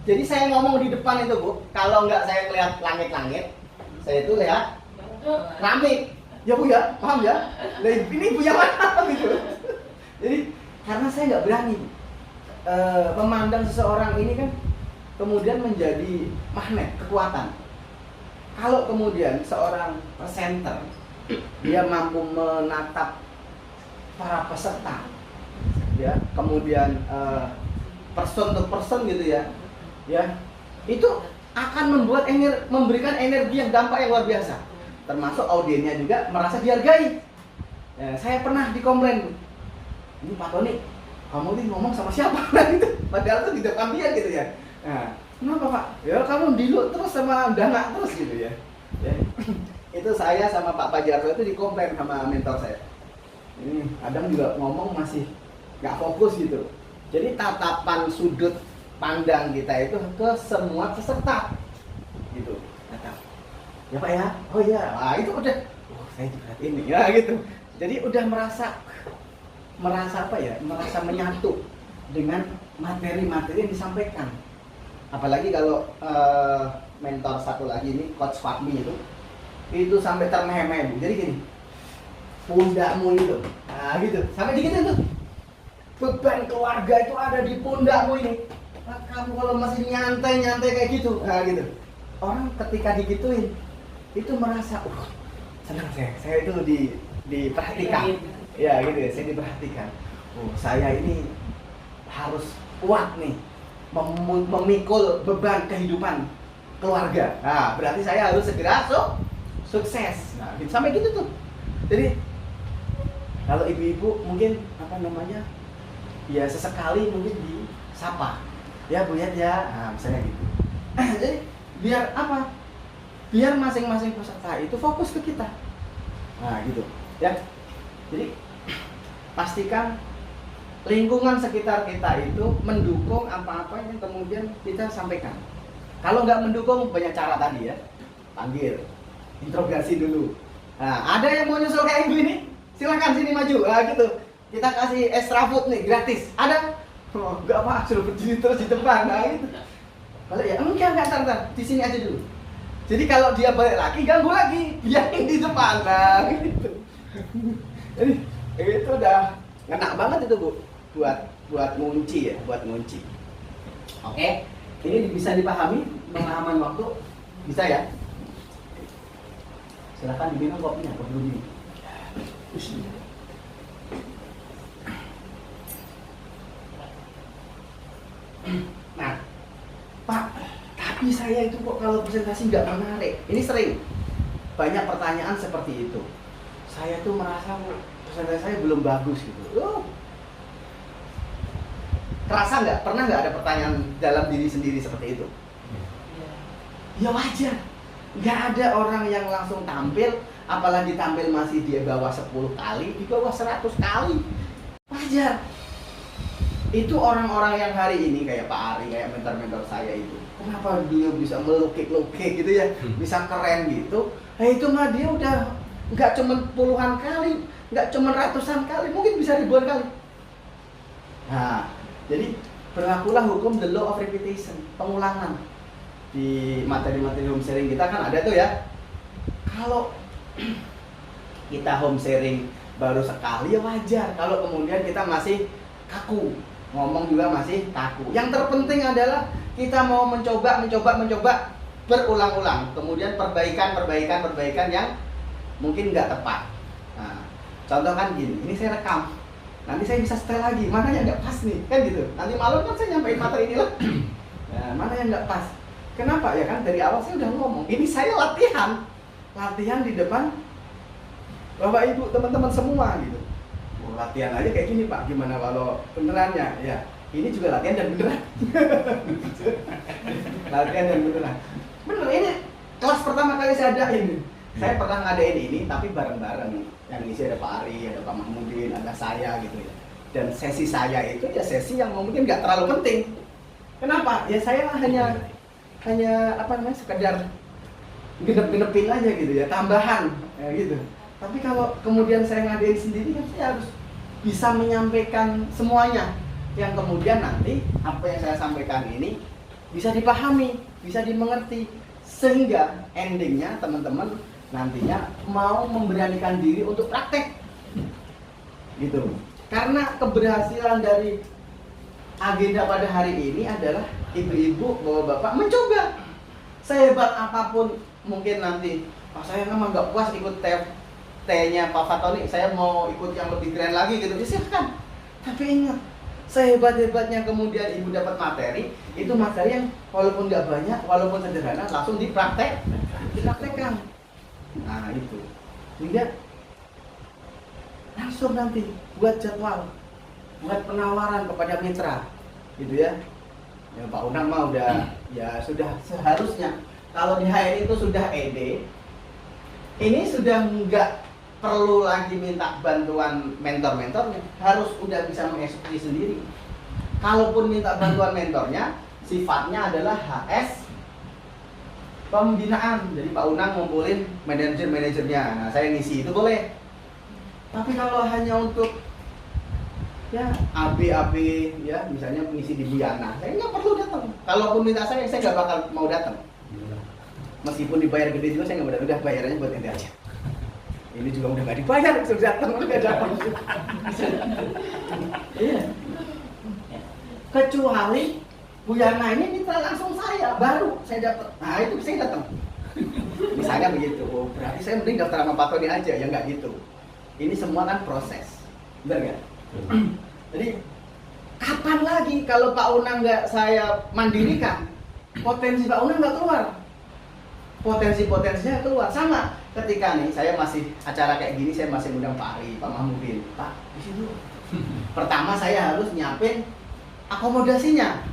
Jadi saya ngomong di depan itu Bu, kalau nggak saya lihat langit-langit, saya itu lihat rame. Ya Bu ya, paham ya? Nah, ini Bu yang mana gitu. Jadi karena saya nggak berani memandang seseorang ini kan kemudian menjadi magnet kekuatan. Kalau kemudian seorang presenter dia mampu menatap para peserta, ya, kemudian person to person gitu ya, itu akan memberikan energi yang dampak yang luar biasa. Termasuk audiennya juga merasa dihargai. Ya, saya pernah dikomplain, ini Pak Tony, kamu nih ngomong sama siapa? Gitu. Padahal itu di depan dia gitu ya. Nah, kenapa Pak? Ya kamu diluk terus sama dana terus gitu ya. Itu saya sama Pak Pajarto itu dikomplain sama mentor saya. Ini kadang juga ngomong masih nggak fokus gitu. Jadi tatapan sudut pandang kita itu ke semua peserta gitu. Ya Pak ya, oh ya, nah, itu udah, saya diperhatiin nih, ya gitu. Jadi udah merasa apa ya, merasa menyatu dengan materi-materi yang disampaikan. Apalagi kalau mentor satu lagi ini, Coach Fahmi itu sampai termeh-meh. Jadi gini, pundakmu itu, nah gitu, sampai dikitin tuh, beban keluarga itu ada di pundakmu ini. Nah, kamu kalau masih nyantai kayak gitu, nah gitu. Orang ketika digituin, itu merasa, senang saya itu diperhatikan, ya gitu ya, saya diperhatikan. Oh, saya ini harus kuat nih, memikul beban kehidupan keluarga. Nah, berarti saya harus segera sukses. Nah, gitu, sampai gitu tuh. Jadi kalau ibu-ibu mungkin apa namanya, ya sesekali mungkin disapa, ya Bu ya, nah, misalnya gitu. Jadi biar apa? Biar masing-masing peserta itu fokus ke kita. Nah, gitu. Ya. Jadi pastikan lingkungan sekitar kita itu mendukung apa-apa yang kemudian kita sampaikan. Kalau nggak mendukung, banyak cara tadi ya. Panggil, interogasi dulu. Nah, ada yang mau nyusul kayak ibu ini? Silakan sini maju. Nah, gitu. Kita kasih extra food nih, gratis. Ada? Oh, nggak apa, suruh berdiri terus di depan. Nah, gitu. Kalau ya, enggak, tar. Di sini aja dulu. Jadi kalau dia balik lagi, ganggu lagi, biarin di depan, nah gitu. Jadi itu udah ngena banget itu Bu, buat ngunci ya, buat ngunci. Oke, ini bisa dipahami pemahaman waktu, bisa ya? Silahkan diminum kopinya, kopi dulu ini. Nah, Pak, tapi saya itu kok kalau presentasi nggak menarik. Ini sering banyak pertanyaan seperti itu. Saya tuh merasa presentasi saya belum bagus gitu. Terasa nggak? Pernah nggak ada pertanyaan dalam diri sendiri seperti itu? Ya wajar. Nggak ada orang yang langsung tampil, apalagi tampil masih di bawah 10 kali, di bawah 100 kali. Wajar. Itu orang-orang yang hari ini kayak Pak Ari, kayak mentor-mentor saya itu, kenapa dia bisa melukik-lukik gitu ya, bisa keren gitu. Nah itu mah dia udah nggak cuma puluhan kali, nggak cuma ratusan kali, mungkin bisa ribuan kali. Nah, jadi berlakulah hukum the law of repetition, pengulangan. Di materi-materi home sharing kita kan ada tuh ya. Kalau kita home sharing baru sekali ya wajar. Kalau kemudian kita masih kaku, ngomong juga masih kaku. Yang terpenting adalah kita mau mencoba berulang-ulang. Kemudian perbaikan yang mungkin nggak tepat. Nah, contoh kan gini, ini saya rekam. Nanti saya bisa setel lagi, mana yang nggak pas nih, kan gitu. Nanti malam kan saya nyampein materi ini lah. Nah, mana yang nggak pas? Kenapa ya kan dari awal saya udah ngomong. Ini saya latihan di depan Bapak Ibu, teman-teman semua gitu. Latihan aja kayak gini Pak, gimana kalau benerannya? Ya, ini juga latihan dan beneran. Latihan dan beneran. Bener, ini kelas pertama kali saya adain. Saya pernah ngadain ini, tapi bareng-bareng. Yang isi ada Pak Ari, ada Pak Mahmudin, ada saya gitu ya. Dan sesi saya itu ya sesi yang mungkin nggak terlalu penting. Kenapa? Ya saya hanya apa namanya, sekedar genep-genepin aja gitu ya, tambahan ya gitu. Tapi kalau kemudian saya ngadain sendiri kan saya harus bisa menyampaikan semuanya, yang kemudian nanti apa yang saya sampaikan ini bisa dipahami, bisa dimengerti, sehingga endingnya teman-teman nantinya mau memberanikan diri untuk praktek gitu. Karena keberhasilan dari agenda pada hari ini adalah ibu-ibu, bapak-bapak mencoba. Sehebat apapun mungkin nanti, Pak saya memang nggak puas ikut T-nya Pak Fatoni, saya mau ikut yang lebih keren lagi gitu, ya silahkan. Tapi ingat, sehebat-hebatnya kemudian ibu dapat materi, itu materi yang walaupun nggak banyak, walaupun sederhana, langsung dipraktekkan. Nah itu, sehingga langsung nanti buat jadwal, buat penawaran kepada mitra, gitu ya. Ya Pak Unang mah udah, ya sudah seharusnya kalau di HRI itu sudah ED, ini sudah nggak perlu lagi minta bantuan mentor-mentornya, harus udah bisa mengeksekusi sendiri. Kalaupun minta bantuan mentornya, sifatnya adalah HS pembinaan. Jadi Pak Unang ngumpulin manajer-manajernya, nah saya ngisi itu boleh. Tapi kalau hanya untuk ya AB ya misalnya mengisi di Buyana, saya nggak perlu datang. Kalaupun minta saya nggak bakal mau datang. Meskipun dibayar gede juga saya nggak udah bayarannya buat ente aja. Ini juga udah nggak dibayar, sudah datang nggak datang. Iya. Kecuali Buyana ini minta langsung saya, baru saya dapat. Nah itu saya datang. Misalnya begitu. Oh, berarti saya mending daftar sama Pak Tony aja, ya nggak gitu. Ini semua kan proses, benar nggak? Jadi kapan lagi kalau Pak Unang nggak saya mandirikan, potensi Pak Unang nggak keluar, potensinya keluar. Sama ketika nih saya masih acara kayak gini, saya masih undang Pak Ari, Pak Mahmudin, Pak di situ. Pertama saya harus nyiapin akomodasinya,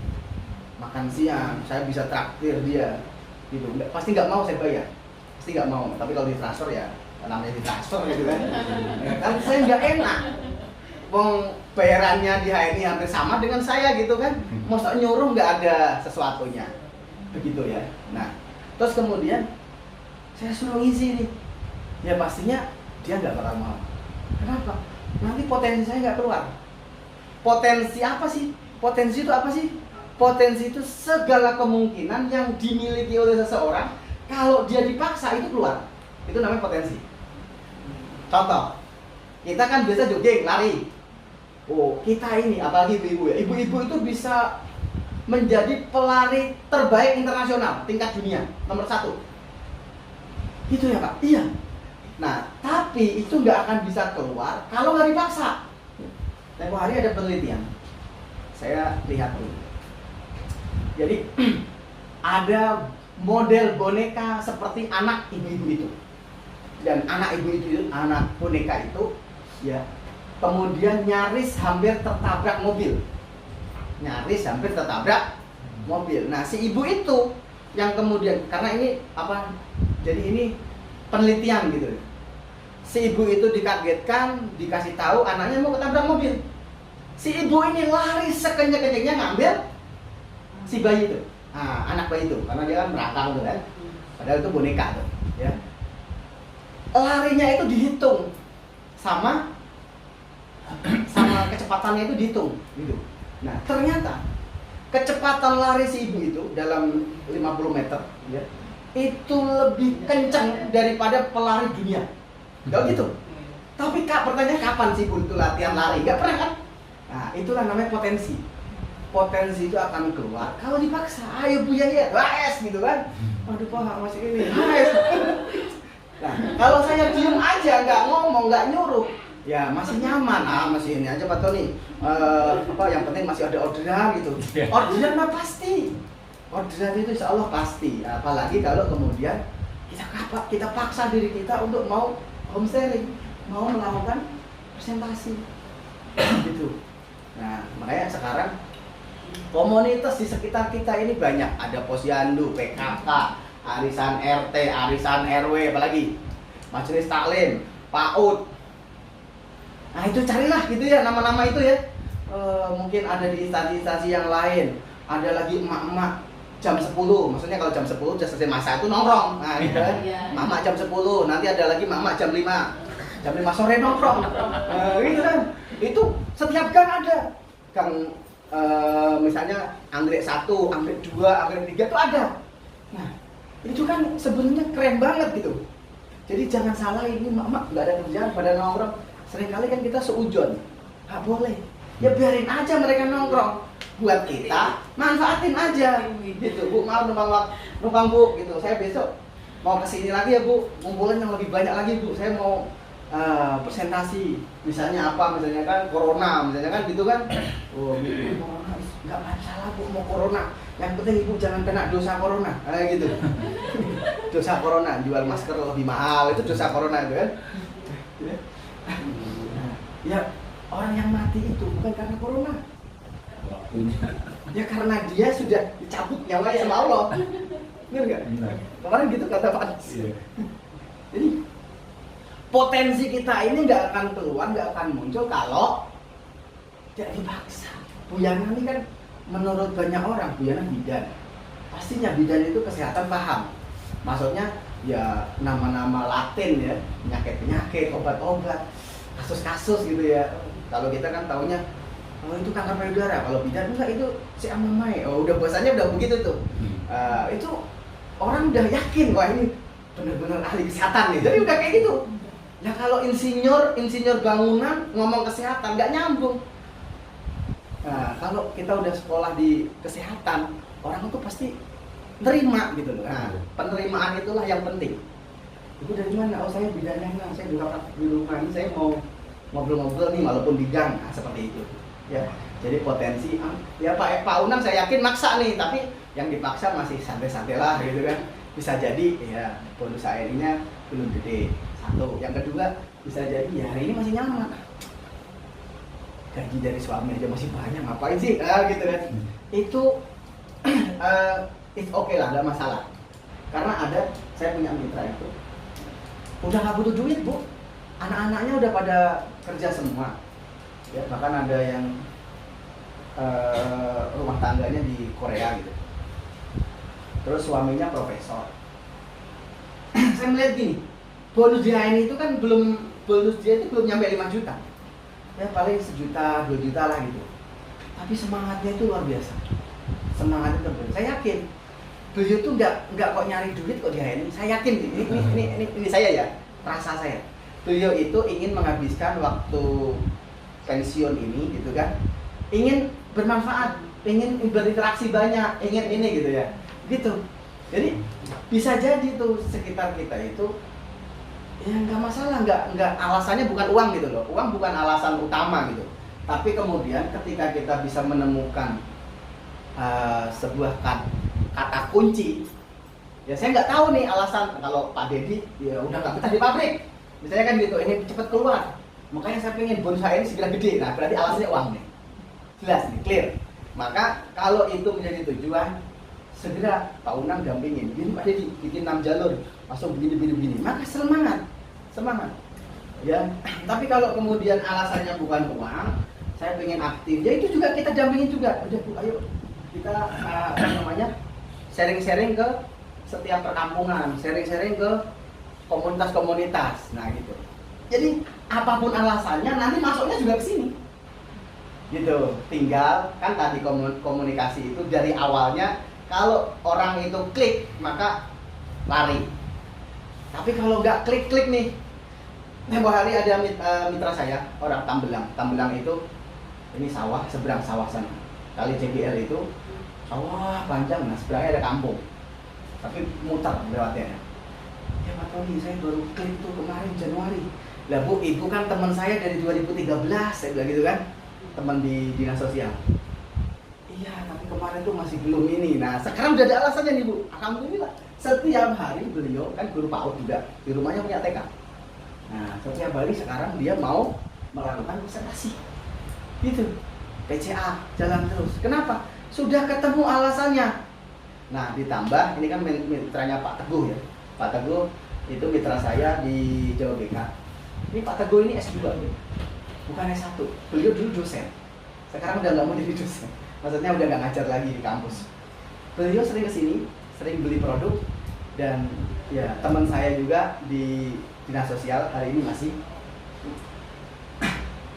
makan siang, saya bisa traktir dia, gitu. Pasti nggak mau saya bayar, pasti nggak mau. Tapi kalau ditransfer ya namanya ditransfer gitu kan. Kan saya nggak enak. Bayarannya di HNI hampir sama dengan saya gitu kan, masa nyuruh nggak ada sesuatunya, begitu ya. Nah, terus kemudian saya suruh ngisi nih, ya pastinya dia nggak bakal mau. Kenapa? Nanti potensi saya nggak keluar. Potensi apa sih? Potensi itu apa sih? Potensi itu segala kemungkinan yang dimiliki oleh seseorang, kalau dia dipaksa itu keluar. Itu namanya potensi. Contoh, kita kan biasa jogging, lari. Oh, kita ini, apalagi ibu-ibu ya, ibu-ibu itu bisa menjadi pelari terbaik internasional, tingkat dunia, nomor 1. Itu ya Pak? Iya. Nah, tapi itu nggak akan bisa keluar kalau nggak dipaksa. Tempo hari ada penelitian, saya lihat dulu. Jadi, ada model boneka seperti anak ibu-ibu itu. Dan anak ibu-ibu itu, anak boneka itu, ya, kemudian nyaris hampir tertabrak mobil. Nah, si ibu itu yang kemudian, karena ini apa? Jadi ini penelitian gitu. Si ibu itu dikagetkan, dikasih tahu anaknya mau ketabrak mobil. Si ibu ini lari sekencang-kencangnya ngambil si bayi itu. Nah, anak bayi itu, karena dia kan merakang tuh kan. Padahal itu boneka tuh, ya. Larinya itu dihitung sama kecepatannya itu dihitung gitu. Nah, ternyata kecepatan lari si ibu itu dalam 50 meter ya, itu lebih kencang daripada pelari dunia. Gak gitu. Tapi pertanyaan kapan si ibu itu latihan lari? Gak pernah kan? Nah, itulah namanya potensi. Potensi itu akan keluar kalau dipaksa. Ayo Bu ya, es gitu kan. Aduh Pak, masih ini. Es. Nah, kalau saya diem aja, nggak ngomong, nggak nyuruh, ya masih nyaman. Masih ini aja Pak Tony. Yang penting masih ada orderan gitu. Orderan mah pasti. Orderan itu insya Allah pasti. Apalagi kalau kemudian kita paksa diri kita untuk mau home sharing, mau melakukan presentasi, gitu. Nah, makanya sekarang komunitas di sekitar kita ini banyak. Ada Posyandu, PKK, Arisan RT, Arisan RW, apalagi Majelis Taklim, PAUD. Nah itu carilah gitu ya nama-nama itu ya. Mungkin ada di instansi-instansi yang lain. Ada lagi emak-emak jam 10, maksudnya kalau jam 10 sudah selesai masa itu nongkrong. Nah gitu kan. Emak-emak jam 10, nanti ada lagi emak-emak jam 5. jam 5 sore nongkrong. Gitu kan. Itu setiap gang ada. Gang misalnya anggrek 1, anggrek 2, anggrek 3 itu ada. Nah, itu kan sebenarnya keren banget gitu. Jadi jangan salah, ini mak nggak ada kerjaan pada nongkrong. Seringkali kan kita seujon, nggak boleh. Ya biarin aja mereka nongkrong. Buat kita manfaatin aja. Gitu, Bu, mau numpang Bu, gitu. Saya besok mau kesini lagi ya Bu, ngumpulin yang lebih banyak lagi Bu. Saya mau presentasi, misalnya apa, misalnya kan corona, misalnya kan gitu kan. Oh, Bu, corona nggak masalah Bu, mau corona. Yang penting Ibu jangan kena dosa corona, gitu. Dosa corona, jual masker lebih mahal, itu dosa corona itu kan. Ya, orang yang mati itu bukan karena corona. Ya karena dia sudah dicabut nyawanya sama Allah. Benar nggak? Kemarin gitu kata Pak Anas. Jadi potensi kita ini nggak akan keluar, nggak akan muncul kalau tidak dipaksa. Bu Yana ini kan menurut banyak orang, Bu Yana bidan. Pastinya bidan itu kesehatan paham. Maksudnya ya nama-nama Latin ya, penyakit-penyakit, obat-obat, kasus-kasus gitu ya. Kalau kita kan taunya, oh itu kanker payudara. Kalau bidan enggak, itu si amamai. Oh udah bahasanya udah begitu tuh. Itu orang udah yakin, wah ini benar-benar ahli kesehatan nih. Jadi udah kayak gitu. Ya kalau insinyur bangunan ngomong kesehatan nggak nyambung. Nah, kalau kita udah sekolah di kesehatan, orang itu pasti terima gitu loh. Nah, penerimaan itulah yang penting. Ibu dari mana? Oh saya bidannya, saya di rumah ini, saya mau ngobrol-ngobrol nih walaupun di gang, nah, seperti itu. Ya, jadi potensi, ya Pak Unang saya yakin maksa nih, tapi yang dipaksa masih santai-santai lah gitu kan. Bisa jadi ya bonus ARI-nya belum gede. Satu, yang kedua bisa jadi ya hari ini masih nyaman. Gaji dari suami aja masih banyak, ngapain sih? Gitu kan. Itu it's okay lah, nggak masalah. Karena ada, saya punya mitra itu udah nggak butuh duit Bu, anak-anaknya udah pada kerja semua ya, bahkan ada yang rumah tangganya di Korea gitu, terus suaminya profesor. Saya melihat gini, bonus dia ini itu kan bonus dia itu belum nyampe 5 juta ya, paling 1 juta, 2 juta lah gitu, tapi semangatnya itu luar biasa, semangatnya terbentuk. Saya yakin beliau tuh nggak kok nyari duit kok dia ini. Saya yakin ini saya ya, rasa saya. Beliau itu ingin menghabiskan waktu pensiun ini gitu kan, ingin bermanfaat, ingin berinteraksi banyak, ingin ini gitu ya, gitu. Jadi bisa jadi tuh sekitar kita itu ya nggak masalah, nggak alasannya bukan uang gitu loh, uang bukan alasan utama gitu. Tapi kemudian ketika kita bisa menemukan sebuah kata kunci, ya saya nggak tahu nih alasan. Kalau Pak Dedi ya udah nggak betah di pabrik misalnya kan gitu, ini cepat keluar, makanya saya pengen bonus saya ini segera gede. Nah berarti alasannya uang nih, jelas nih, clear. Maka kalau itu menjadi tujuan, segera Pak Unang dampingin, ini Pak Dedi bikin 6 jalur, langsung begini, maka semangat ya. Tapi kalau kemudian alasannya bukan uang, saya pengen aktif, ya itu juga kita dampingin juga. Udah Bu, ayo kita sharing-sharing ke setiap perkampungan, sharing-sharing ke komunitas-komunitas. Nah gitu. Jadi apapun alasannya nanti masuknya juga ke sini. Gitu. Tinggal kan tadi komunikasi itu dari awalnya, kalau orang itu klik maka lari. Tapi kalau nggak klik nih, tempoh hari ada mitra saya orang Tambelang itu, ini sawah, seberang sawah sana. Kali JBL itu sawah panjang, nah seberangnya ada kampung, tapi muter lewatnya. Ya Pak Tony, saya baru klik tuh kemarin Januari. Lah Bu, Ibu kan teman saya dari 2013, saya bilang gitu kan, teman di dinas sosial. Iya, tapi kemarin tuh masih belum ini. Nah sekarang udah ada alasannya nih Bu, alhamdulillah. Setiap hari beliau kan guru PAUD juga, di rumahnya punya TK. Nah setiap hari sekarang dia mau melakukan presentasi, gitu. PCA jalan terus. Kenapa? Sudah ketemu alasannya. Nah ditambah ini kan mitranya Pak Teguh ya. Pak Teguh itu mitra saya di Jawa BK. Ini Pak Teguh ini S2 ya, bukan S1. Beliau dulu dosen, sekarang udah nggak mau jadi dosen. Maksudnya udah nggak ngajar lagi di kampus. Beliau sering kesini, sering beli produk, dan ya teman saya juga di dinas sosial hari ini masih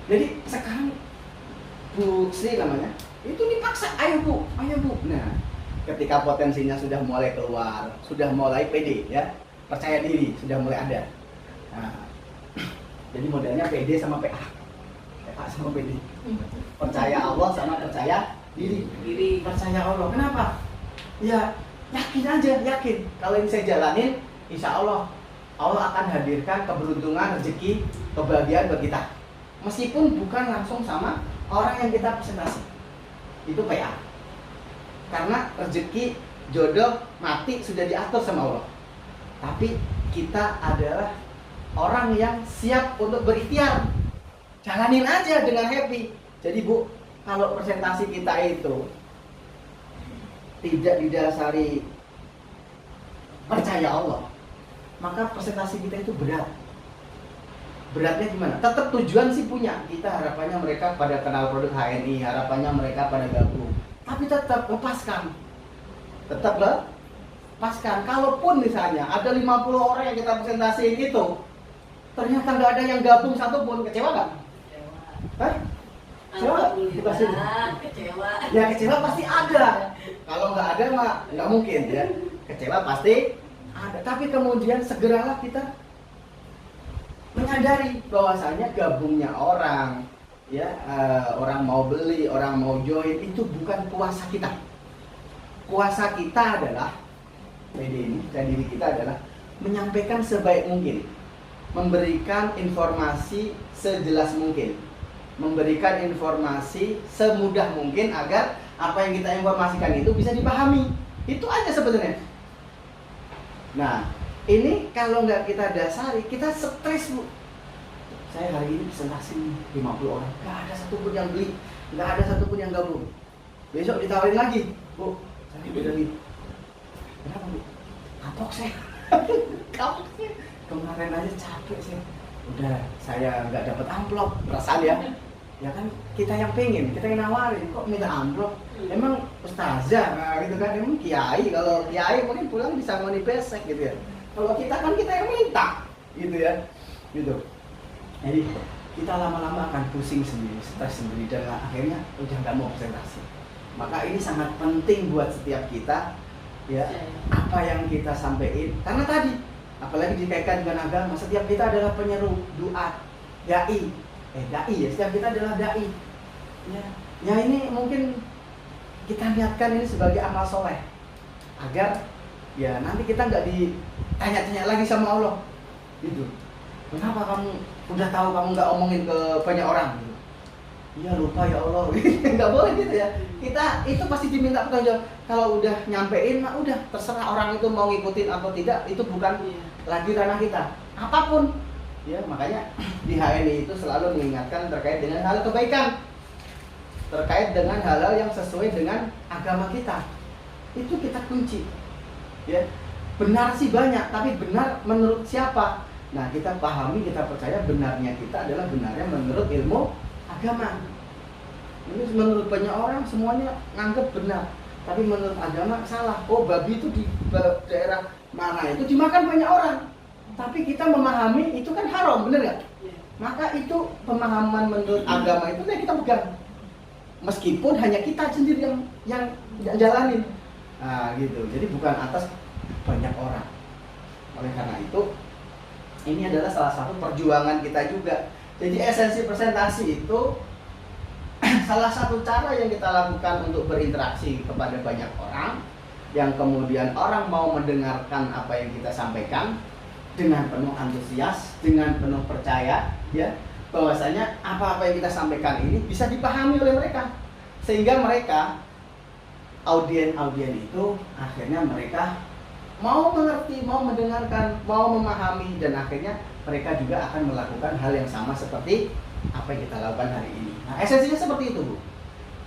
Jadi sekarang Bu Sri namanya, itu dipaksa, ayo Bu, ayo Bu. Nah, ketika potensinya sudah mulai keluar, sudah mulai pede ya, percaya diri, sudah mulai ada. Nah, jadi modelnya PD sama PA. PA sama PD. Percaya Allah sama percaya diri. Percaya Allah. Kenapa? Ya, yakin aja, yakin. Kalau ini saya jalanin, insya Allah Allah akan hadirkan keberuntungan, rezeki, kebahagiaan bagi kita. Meskipun bukan langsung sama orang yang kita presentasi. Itu PA. Karena rezeki, jodoh, mati sudah diatur sama Allah. Tapi kita adalah orang yang siap untuk berikhtiar. Jalanin aja dengan happy. Jadi Bu, kalau presentasi kita itu tidak didasari percaya Allah, maka presentasi kita itu berat. Beratnya gimana? Tetap tujuan sih punya. Kita harapannya mereka pada kenal produk HNI, harapannya mereka pada gabung. Tapi tetap lepaskan. Tetap lepaskan. Kalaupun misalnya ada 50 orang yang kita presentasiin itu, ternyata nggak ada yang gabung satupun, kecewa nggak? Hah? Kecewa? Kecewa. Ya kecewa pasti ada. Kalau nggak ada mah nggak mungkin ya. Kecewa pasti ada. Tapi kemudian segeralah kita menyadari bahwasanya gabungnya orang, ya orang mau beli, orang mau join itu bukan kuasa kita. Kuasa kita adalah PD ini dan diri kita adalah menyampaikan sebaik mungkin, memberikan informasi sejelas mungkin, memberikan informasi semudah mungkin agar apa yang kita informasikan itu bisa dipahami. Itu aja sebenarnya. Nah, ini kalau nggak kita dasari, kita stres Bu. Saya hari ini presentasi 50 orang, nggak ada satupun yang beli, nggak ada satupun yang gabung. Besok ditawarin lagi, Bu, saya beda nih. Kenapa Bu? Kapok saya. Kapok saya. Kemarin aja capek saya. Udah, saya nggak dapat amplop, perasaan ya. Ya kan kita yang pengen, kita yang nawarin, kok minta amplop? Emang ustazah, nah, gitu kan, emang kiai. Kalau kiai mungkin pulang bisa ngoni besek gitu ya. Kalau kita kan kita yang minta, gitu ya, gitu. Jadi kita lama-lama akan pusing sendiri, stres sendiri, dan akhirnya udah nggak mau presentasi. Maka ini sangat penting buat setiap kita, ya, apa yang kita sampaikan. Karena tadi, apalagi dikaitkan dengan agama, setiap kita adalah penyeru, doa, dai ya, setiap kita adalah dai. Ya ini mungkin kita niatkan ini sebagai amal soleh, agar ya nanti kita nggak ditanya-tanya lagi sama Allah gitu. Kenapa kamu udah tahu kamu nggak omongin ke banyak orang gitu? Iya lupa ya Allah. Nggak boleh gitu ya. Kita itu pasti diminta pertanggung jawab. Kalau udah nyampein mah udah terserah orang itu mau ngikutin atau tidak, itu bukan lagi ranah kita. Apapun ya, makanya di HNI itu selalu mengingatkan terkait dengan hal kebaikan, terkait dengan hal-hal yang sesuai dengan agama kita. Itu kita kunci. Ya, benar sih banyak, tapi benar menurut siapa? Nah, kita pahami, kita percaya benarnya kita adalah benarnya menurut ilmu agama. Ini menurut banyak orang semuanya nganggep benar, tapi menurut agama salah. Oh, babi itu di daerah mana itu dimakan banyak orang, tapi kita memahami itu kan haram, bener nggak? Maka itu pemahaman menurut agama itu yang kita pegang, meskipun hanya kita sendiri yang jalanin. Nah, gitu. Jadi bukan atas banyak orang. Oleh karena itu, ini adalah salah satu perjuangan kita juga. Jadi esensi presentasi itu salah satu cara yang kita lakukan untuk berinteraksi kepada banyak orang, yang kemudian orang mau mendengarkan apa yang kita sampaikan dengan penuh antusias, dengan penuh percaya, ya, bahwasanya apa-apa yang kita sampaikan ini bisa dipahami oleh mereka, sehingga mereka, audien itu akhirnya mereka mau mengerti, mau mendengarkan, mau memahami, dan akhirnya mereka juga akan melakukan hal yang sama seperti apa yang kita lakukan hari ini. Nah, esensinya seperti itu, Bu.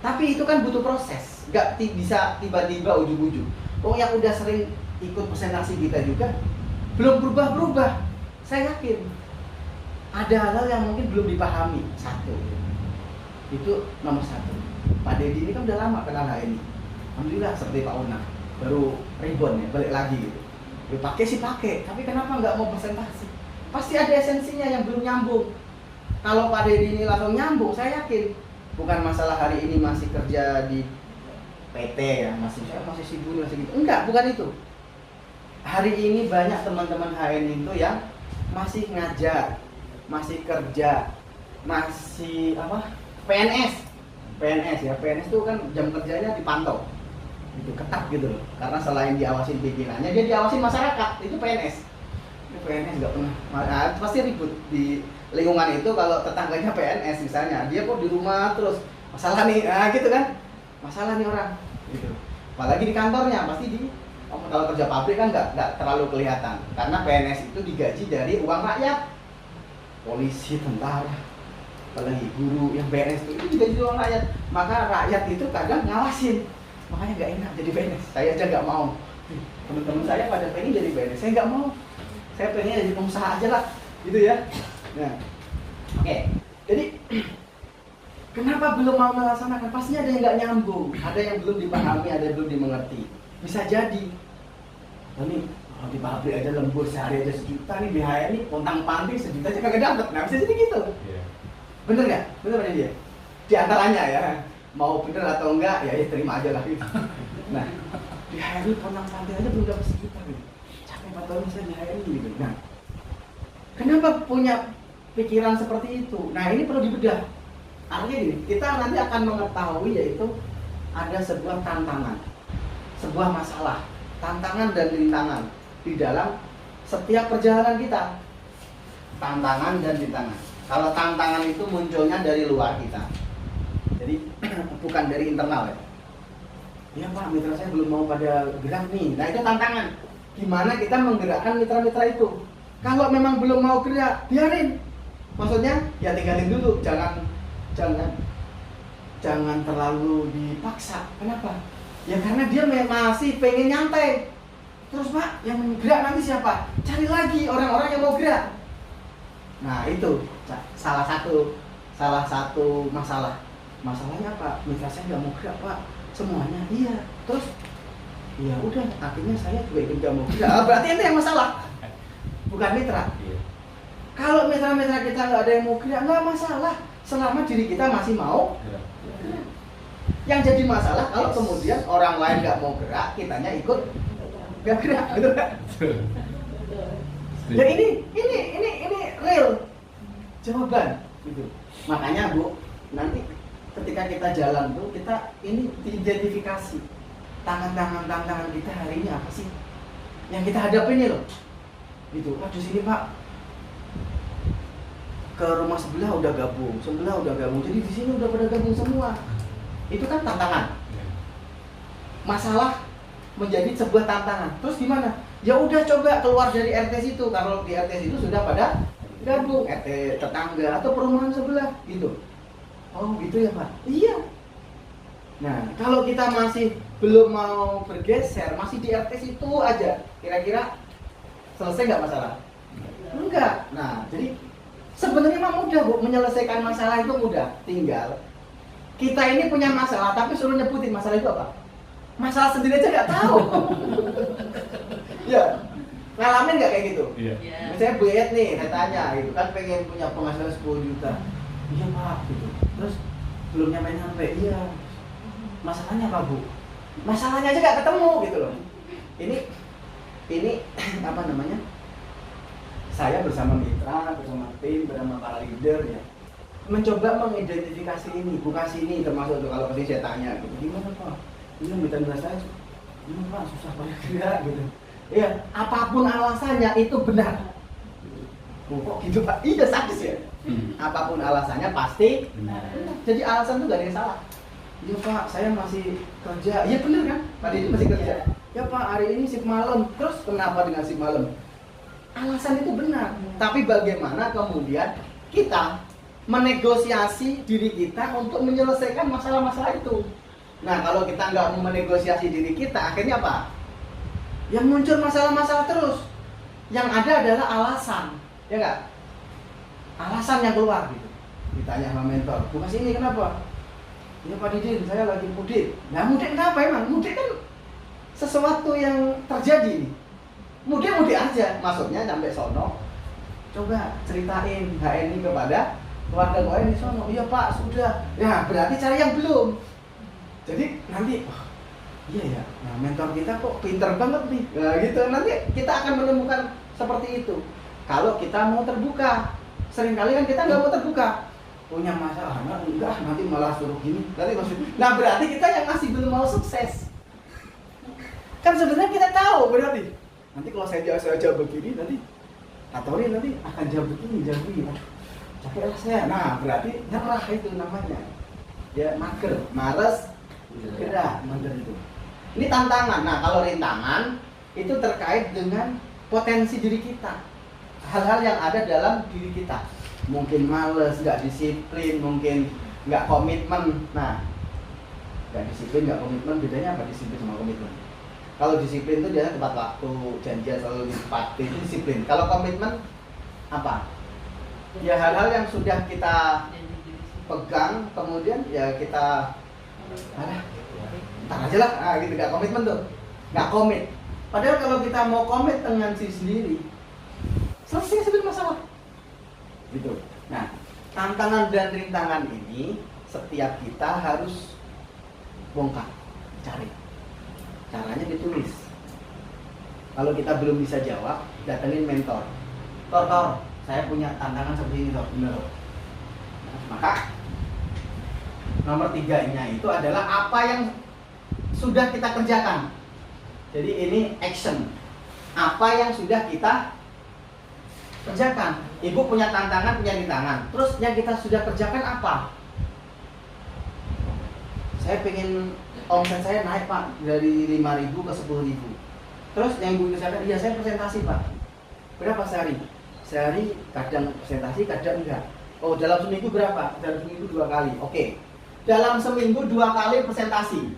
Tapi itu kan butuh proses, nggak bisa tiba-tiba ujug-ujug. Oh, yang udah sering ikut presentasi kita juga belum berubah-berubah. Saya yakin ada hal-hal yang mungkin belum dipahami. Satu, itu nomor satu. Pak Deddy ini kan udah lama kenal HNI. Alhamdulillah, seperti Pak Una, baru rebound ya, balik lagi gitu. Ya pakai sih pakai, tapi kenapa nggak mau presentasi? Pasti ada esensinya yang belum nyambung. Kalau Pak Deddy ini langsung nyambung, saya yakin bukan masalah hari ini masih kerja di PT ya, saya masih sibuk masih gitu. Enggak, bukan itu. Hari ini banyak teman-teman HN itu yang masih ngajar, masih kerja, masih apa? PNS ya. PNS itu kan jam kerjanya dipantau. Itu ketat gitu loh. Karena selain diawasin pimpinannya, dia diawasin masyarakat. Itu PNS. Ini PNS nggak pernah, pasti ribut di lingkungan itu kalau tetangganya PNS misalnya. Dia kok di rumah terus masalah nih, gitu kan? Masalah nih orang. Gitu. Apalagi di kantornya pasti kalau kerja pabrik kan nggak terlalu kelihatan karena PNS itu digaji dari uang rakyat. Polisi, tentara, apalagi guru yang PNS itu digaji dari uang rakyat. Maka rakyat itu kadang ngawasin. Makanya nggak enak jadi PNS. Saya aja nggak mau. Teman-teman saya pada pengen jadi PNS. Saya nggak mau. Saya pengen jadi pengusaha aja lah, gitu ya. Nah, oke. Jadi kenapa belum mau melaksanakan? Pastinya ada yang nggak nyambung, ada yang belum dipahami, ada yang belum dimengerti. Bisa jadi. Ini di pabrik aja lembur sehari aja 1 juta nih, BHN nih pontang panting 1 juta aja kagak dapet. Nah bisa jadi gitu. Yeah. Bener nggak? Bener apa dia? Di antaranya ya, mau bener atau enggak ya terima aja lah gitu. Nah, BHN ini pontang panting aja belum dapet 1 juta gitu. Capek 4 tahun saya BHN gitu. Nah, kenapa punya pikiran seperti itu? Nah ini perlu dibedah. Artinya gini, kita nanti akan mengetahui yaitu ada sebuah tantangan, sebuah masalah, tantangan dan rintangan di dalam setiap perjalanan kita. Tantangan dan rintangan. Kalau tantangan itu munculnya dari luar kita, jadi bukan dari internal ya. Ya Pak, mitra saya belum mau pada gerak nih. Nah itu tantangan. Gimana kita menggerakkan mitra-mitra itu? Kalau memang belum mau gerak, biarin. Maksudnya ya tinggalin dulu, jangan terlalu dipaksa. Kenapa? Ya karena dia masih pengen nyantai. Terus Pak, yang gerak nanti siapa? Cari lagi orang-orang yang mau gerak. Nah itu salah satu masalah. Masalahnya apa? Mitra saya nggak mau gerak Pak. Semuanya iya. Terus ya udah, akhirnya saya juga ikut nggak mau gerak. Berarti ini yang masalah, bukan mitra. Kalau mitra-mitra kita nggak ada yang mau gerak, nggak masalah. Selama diri kita masih mau. Yang jadi masalah kalau kemudian orang lain nggak mau gerak, kitanya ikut nggak gerak, gitu kan? Ya ini real jawaban, gitu. Makanya Bu, nanti ketika kita jalan tuh kita ini diidentifikasi tantangan kita hari ini apa sih yang kita hadapi ini loh, gitu. Di sini Pak, ke rumah sebelah udah gabung, jadi di sini udah pada gabung semua. Itu kan tantangan. Masalah menjadi sebuah tantangan. Terus gimana? Ya udah coba keluar dari RT situ. Kalau di RT itu sudah pada gabung, RT tetangga atau perumahan sebelah gitu. Oh gitu ya Pak? Iya. Nah kalau kita masih belum mau bergeser, masih di RT situ aja, kira-kira selesai nggak masalah? Enggak. Nah jadi sebenarnya mah mudah Bu, menyelesaikan masalah itu mudah. Tinggal kita ini punya masalah, tapi suruh nyebutin masalah itu apa? Masalah sendiri aja nggak tahu. Ya, ngalamin nggak kayak gitu? Iya. Misalnya Bu Yayat nih, saya tanya, gitu kan pengen punya penghasilan 10 juta. Iya Pak, gitu. Terus belum nyampe, iya. Masalahnya apa Bu? Masalahnya aja nggak ketemu gitu loh. Ini apa namanya? Saya bersama mitra, bersama tim, bersama para leader ya, mencoba mengidentifikasi ini, bukan sini termasuk kalau pasti saya tanya gitu, gimana Pak? Ini mitra saya, ini Pak susah banget gerak gitu. Ya, apapun alasannya itu benar. Kok gitu Pak? Iya sadis ya. Apapun alasannya pasti benar. Jadi alasan itu gak ada yang salah. Iya Pak, saya masih kerja. Iya benar kan? Pak Deddy masih kerja. Ya Pak, hari ini shift malam. Terus kenapa dengan shift malam? Alasan itu benar. Tapi bagaimana kemudian kita menegosiasi diri kita untuk menyelesaikan masalah-masalah itu. Nah kalau kita nggak mau menegosiasi diri kita, akhirnya apa? Yang muncul masalah-masalah terus. Yang ada adalah alasan, ya nggak? Alasan yang keluar gitu. Ditanya sama mentor, bukan sini kenapa? Ya Pak Didin, saya lagi mudik. Nah mudik kenapa emang? Mudik kan sesuatu yang terjadi. Mudik aja, maksudnya sampai sono. Coba ceritain HN ini kepada keluarga gue di sono. Iya Pak, sudah. Ya berarti cari yang belum. Jadi nanti, oh, iya ya, nah mentor kita kok pinter banget nih. Nah gitu, nanti kita akan menemukan seperti itu. Kalau kita mau terbuka, seringkali kan kita nggak mau terbuka. Punya masalah, enggak, nanti malah suruh gini. Nanti maksudnya, nah berarti kita yang masih belum mau sukses. Kan sebenarnya kita tahu berarti. Nanti kalau saya jawab begini, nanti Katori nanti akan jawab begini, jawab begini. Aduh, capek lah saya. Nah berarti nyerah itu namanya. Ya mager, malas, gerah, mager itu. Ini tantangan. Nah kalau rintangan itu terkait dengan potensi diri kita. Hal-hal yang ada dalam diri kita. Mungkin males, nggak disiplin, mungkin nggak komitmen. Nah, nggak disiplin, nggak komitmen, bedanya apa disiplin sama komitmen? Kalau disiplin itu dia tepat waktu, janjian selalu ditepati, itu disiplin. Kalau komitmen apa? Ya hal-hal yang sudah kita pegang, kemudian ya kita ntar aja lah, gitu, nggak komitmen tuh, nggak komit. Padahal kalau kita mau komit dengan diri sendiri, selesai sebenarnya masalah. Gitu. Nah, tantangan dan rintangan ini setiap kita harus bongkar, cari. Caranya ditulis. Kalau kita belum bisa jawab, datengin mentor. Tor, saya punya tantangan seperti ini, Tor. Bener. Maka nomor 3-nya itu adalah apa yang sudah kita kerjakan. Jadi ini action. Apa yang sudah kita kerjakan. Ibu punya tantangan, punya rintangan. Terus yang kita sudah kerjakan apa? Saya pengen omset saya naik Pak dari 5.000 ke 10.000. Terus yang ibu kerjakan, iya saya presentasi Pak. Berapa sehari? Sehari kadang presentasi, kadang enggak. Oh dalam seminggu berapa? Dalam seminggu 2 kali. Oke. Dalam seminggu 2 kali presentasi.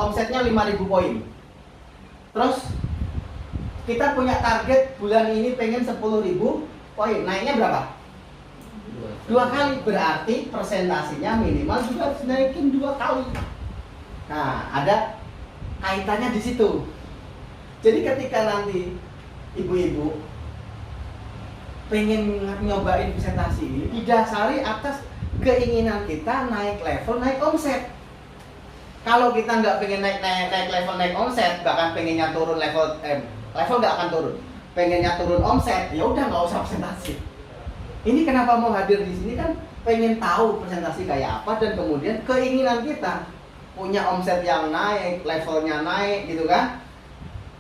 Omsetnya 5.000 poin. Terus kita punya target bulan ini pengen 10.000 poin. Naiknya berapa? 2 kali. Berarti presentasinya minimal juga harus naikin 2 kali. Nah, ada kaitannya di situ. Jadi ketika nanti ibu-ibu pengen nyobain presentasi ini, didasari atas keinginan kita naik level, naik omset. Kalau kita nggak pengen naik level, naik omset, bahkan pengennya turun level nggak akan turun. Pengennya turun omset, ya udah nggak usah presentasi. Ini kenapa mau hadir di sini kan pengen tahu presentasi kayak apa dan kemudian keinginan kita punya omset yang naik, levelnya naik gitu kan.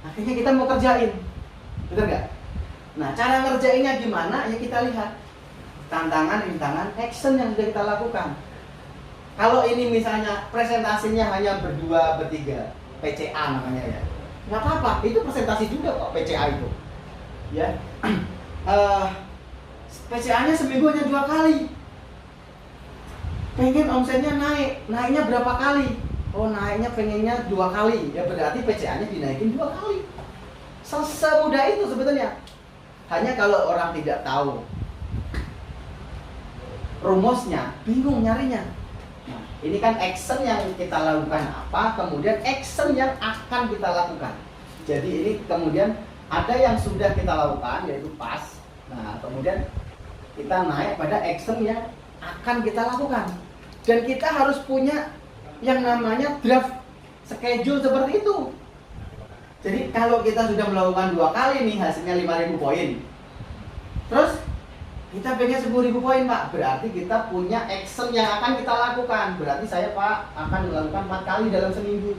Akhirnya kita mau kerjain. Betul nggak? Nah, cara ngerjainnya gimana? Ya kita lihat tantangan, rintangan, action yang sudah kita lakukan. Kalau ini misalnya presentasinya hanya berdua, bertiga, PCA namanya ya, nggak apa-apa, itu presentasi juga kok PCA itu. Ya, PCA-nya seminggu hanya 2 kali. Pengen omsetnya naik, naiknya berapa kali? Oh naiknya pengennya 2 kali, ya berarti PCA-nya dinaikin 2 kali. Semudah itu sebetulnya. Hanya kalau orang tidak tahu rumusnya, bingung nyarinya. Nah, ini kan action yang kita lakukan apa, kemudian action yang akan kita lakukan. Jadi ini kemudian ada yang sudah kita lakukan yaitu pas. Nah, kemudian kita naik pada action yang akan kita lakukan. Dan kita harus punya yang namanya draft schedule seperti itu. Jadi kalau kita sudah melakukan 2 kali nih hasilnya 5.000 poin. Terus kita pengen 10.000 poin Pak. Berarti kita punya action yang akan kita lakukan. Berarti saya Pak akan melakukan 4 kali dalam seminggu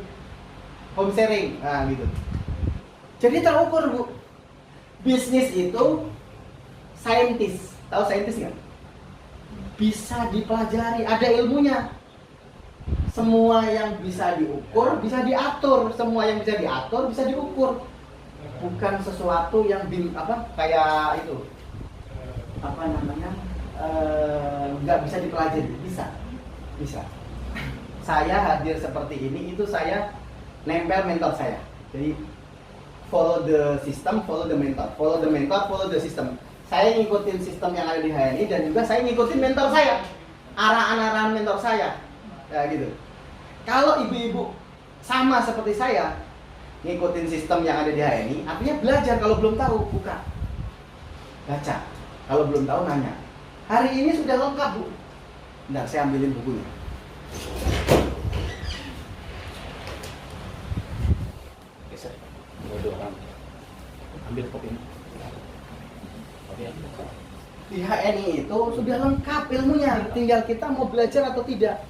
home sharing. Nah gitu. Jadi terukur Bu. Bisnis itu saintis. Tahu saintis nggak? Bisa dipelajari, ada ilmunya. Semua yang bisa diukur, bisa diatur. Semua yang bisa diatur, bisa diukur. Bukan sesuatu yang kayak itu. Apa namanya? Nggak bisa dipelajari. Bisa. Saya hadir seperti ini, itu saya nempel mentor saya. Jadi follow the system, follow the mentor. Follow the mentor, follow the system. Saya ngikutin sistem yang ada di HNI dan juga saya ngikutin mentor saya. Arahan-arahan mentor saya. Ya gitu. Kalau ibu-ibu sama seperti saya ngikutin sistem yang ada di HNI, artinya belajar. Kalau belum tahu, buka, baca. Kalau belum tahu nanya. Hari ini sudah lengkap, Bu. Bentar, saya ambilin bukunya. Geser. Bodoh kan. Ambil kopinya. Kopi. Di HNI itu sudah lengkap ilmunya, tinggal kita mau belajar atau tidak.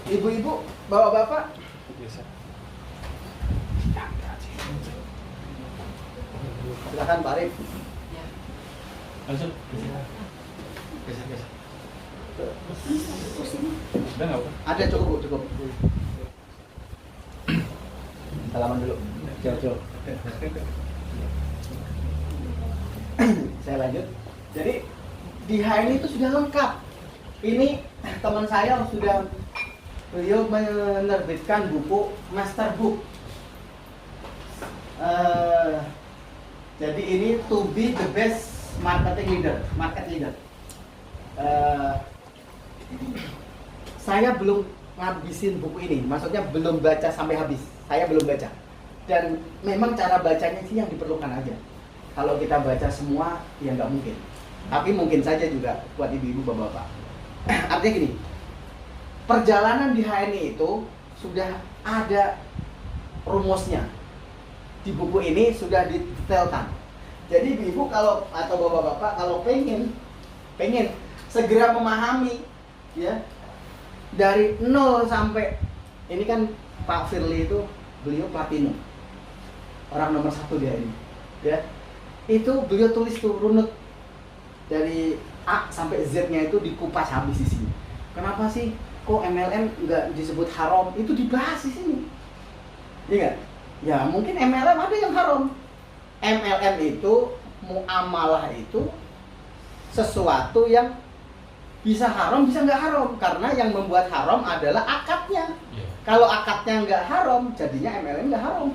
Ibu-ibu, bapak-bapak, silakan Pak Arif. Langsung. Udah nggak apa? Ada cukup, Bu, cukup. Salaman dulu. Jauh-jauh. Saya lanjut. Jadi di HNI itu sudah lengkap. Ini teman saya sudah, beliau menerbitkan buku master book. Jadi ini to be the best marketing leader, market leader. Saya belum ngabisin buku ini, maksudnya belum baca sampai habis. Saya belum baca. Dan memang cara bacanya sih yang diperlukan aja. Kalau kita baca semua, ya nggak mungkin. Tapi mungkin saja juga buat ibu-ibu, bapak-bapak. Artinya gini, perjalanan di HNI itu sudah ada rumusnya. Di buku ini sudah didetailkan. Jadi ibu kalau atau bapak-bapak kalau pengen segera memahami, ya, dari 0 sampai ini kan Pak Firly itu beliau platinum, orang nomor 1 di HNI, ya. Itu beliau tulis tuh runut dari A sampai Z-nya itu dikupas habis di sini. Kenapa sih kok MLM nggak disebut haram? Itu dibahas di sini. Iya nggak? Ya mungkin MLM ada yang haram. MLM itu muamalah itu sesuatu yang bisa haram bisa nggak haram, karena yang membuat haram adalah akadnya. Kalau akadnya nggak haram, jadinya MLM nggak haram.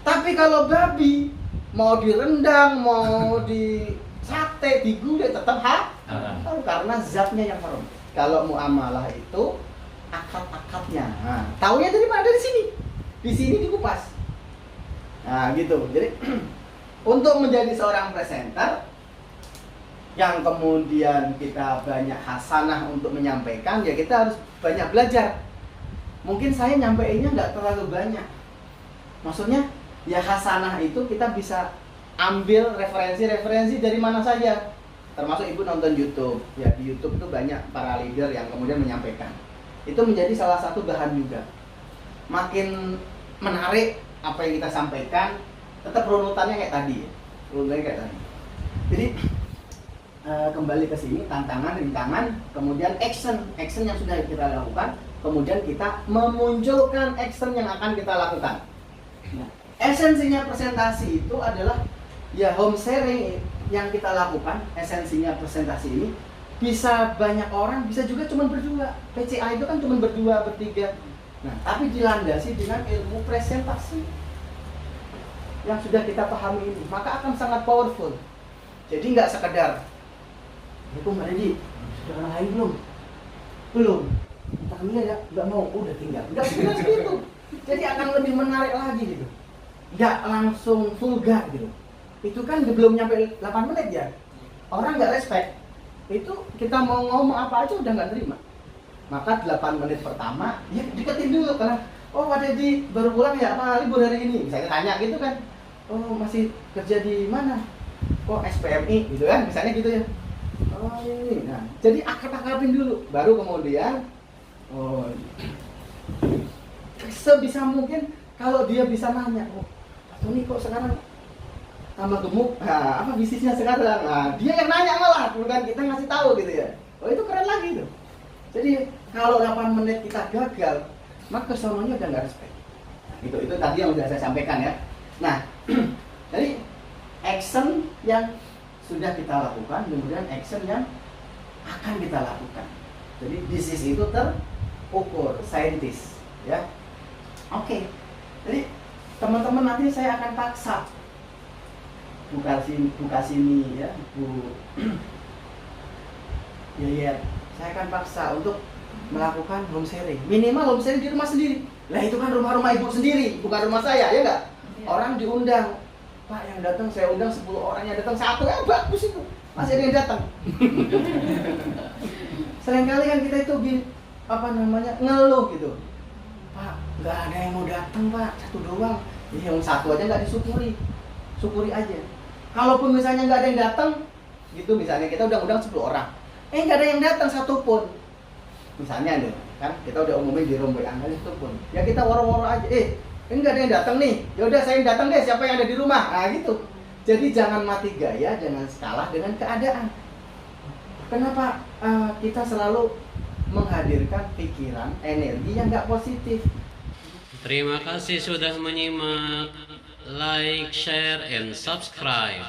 Tapi kalau babi mau direndang, mau di sate, digulai tetap haram karena zatnya yang haram. Kalau muamalah itu akad-akadnya. Nah, taunya dari mana? Dari sini. Di sini dikupas. Nah, gitu. Jadi untuk menjadi seorang presenter yang kemudian kita banyak hasanah untuk menyampaikan, ya kita harus banyak belajar. Mungkin saya nyampeinnya nggak terlalu banyak. Maksudnya, ya hasanah itu kita bisa ambil referensi-referensi dari mana saja. Termasuk ibu nonton YouTube, ya di YouTube itu banyak para leader yang kemudian menyampaikan. Itu menjadi salah satu bahan juga. Makin menarik apa yang kita sampaikan, tetap runutannya kayak tadi, runutannya kayak tadi. Jadi kembali ke sini, tantangan, rintangan, kemudian action yang sudah kita lakukan, kemudian kita memunculkan action yang akan kita lakukan. Nah, esensinya presentasi itu adalah ya home sharing yang kita lakukan. Esensinya presentasi ini bisa banyak orang, bisa juga cuma berdua. PCA itu kan cuma berdua, bertiga. Nah, tapi dilandasi dengan ilmu presentasi yang sudah kita pahami ini, maka akan sangat powerful. Jadi nggak sekedar, "Itu Mbak Dedi, sudah orang lain belum? Belum. Entah kami ya, nggak mau, udah tinggal." Nggak sekedar segitu. Jadi akan lebih menarik lagi gitu. Nggak langsung vulgar gitu. Itu kan belum nyampe 8 menit ya. Orang nggak respect. Itu kita mau ngomong apa aja udah nggak terima. Maka 8 menit pertama, ya deketin dulu karena, "Oh Pak Dedi baru pulang ya, apa libur hari ini?" Misalnya tanya gitu kan. "Oh masih kerja di mana?" "Oh SPMI," gitu kan, misalnya gitu ya. "Oh ini." Nah, jadi akrab-akrabin dulu, baru kemudian, oh sebisa mungkin kalau dia bisa nanya, "Oh Pak Tony kok sekarang tambah gemuk, nah, apa bisnisnya sekarang?" Nah, dia yang nanya malah, bukan kita ngasih tahu gitu ya. Oh itu keren lagi tuh. Jadi kalau 8 menit kita gagal, maka kesononya udah nggak respect. Nah, itu tadi yang sudah saya sampaikan ya. Nah, jadi action yang sudah kita lakukan, kemudian action yang akan kita lakukan. Jadi bisnis itu terukur, saintis, ya. Oke. Jadi teman-teman nanti saya akan paksa buka sini ya, Bu. Ya, saya akan paksa untuk melakukan home sharing. Minimal home sharing di rumah sendiri. Lah itu kan rumah-rumah ibu sendiri, bukan rumah saya, ya enggak? Ya. orang diundang. Pak, yang datang saya undang 10 orang, yang datang 1, bagus itu. Masih ada yang datang. Seringkali kan kita itu ngeluh gitu. Pak, nggak ada yang mau datang Pak, 1 doang. Yang 1 aja nggak disyukuri, syukuri aja. Kalaupun misalnya nggak ada yang datang, gitu misalnya kita udah undang 10 orang, nggak ada yang datang 1 pun. Misalnya nih, kan kita udah umumin di room WA, nggak ada 1 pun. Ya kita woro-woro aja, nggak ada yang datang nih. Ya udah saya yang datang deh, siapa yang ada di rumah? Nah gitu. Jadi jangan mati gaya, jangan kalah dengan keadaan. Kenapa kita selalu menghadirkan pikiran, energi yang nggak positif? Terima kasih sudah menyimak. Like, share, and subscribe.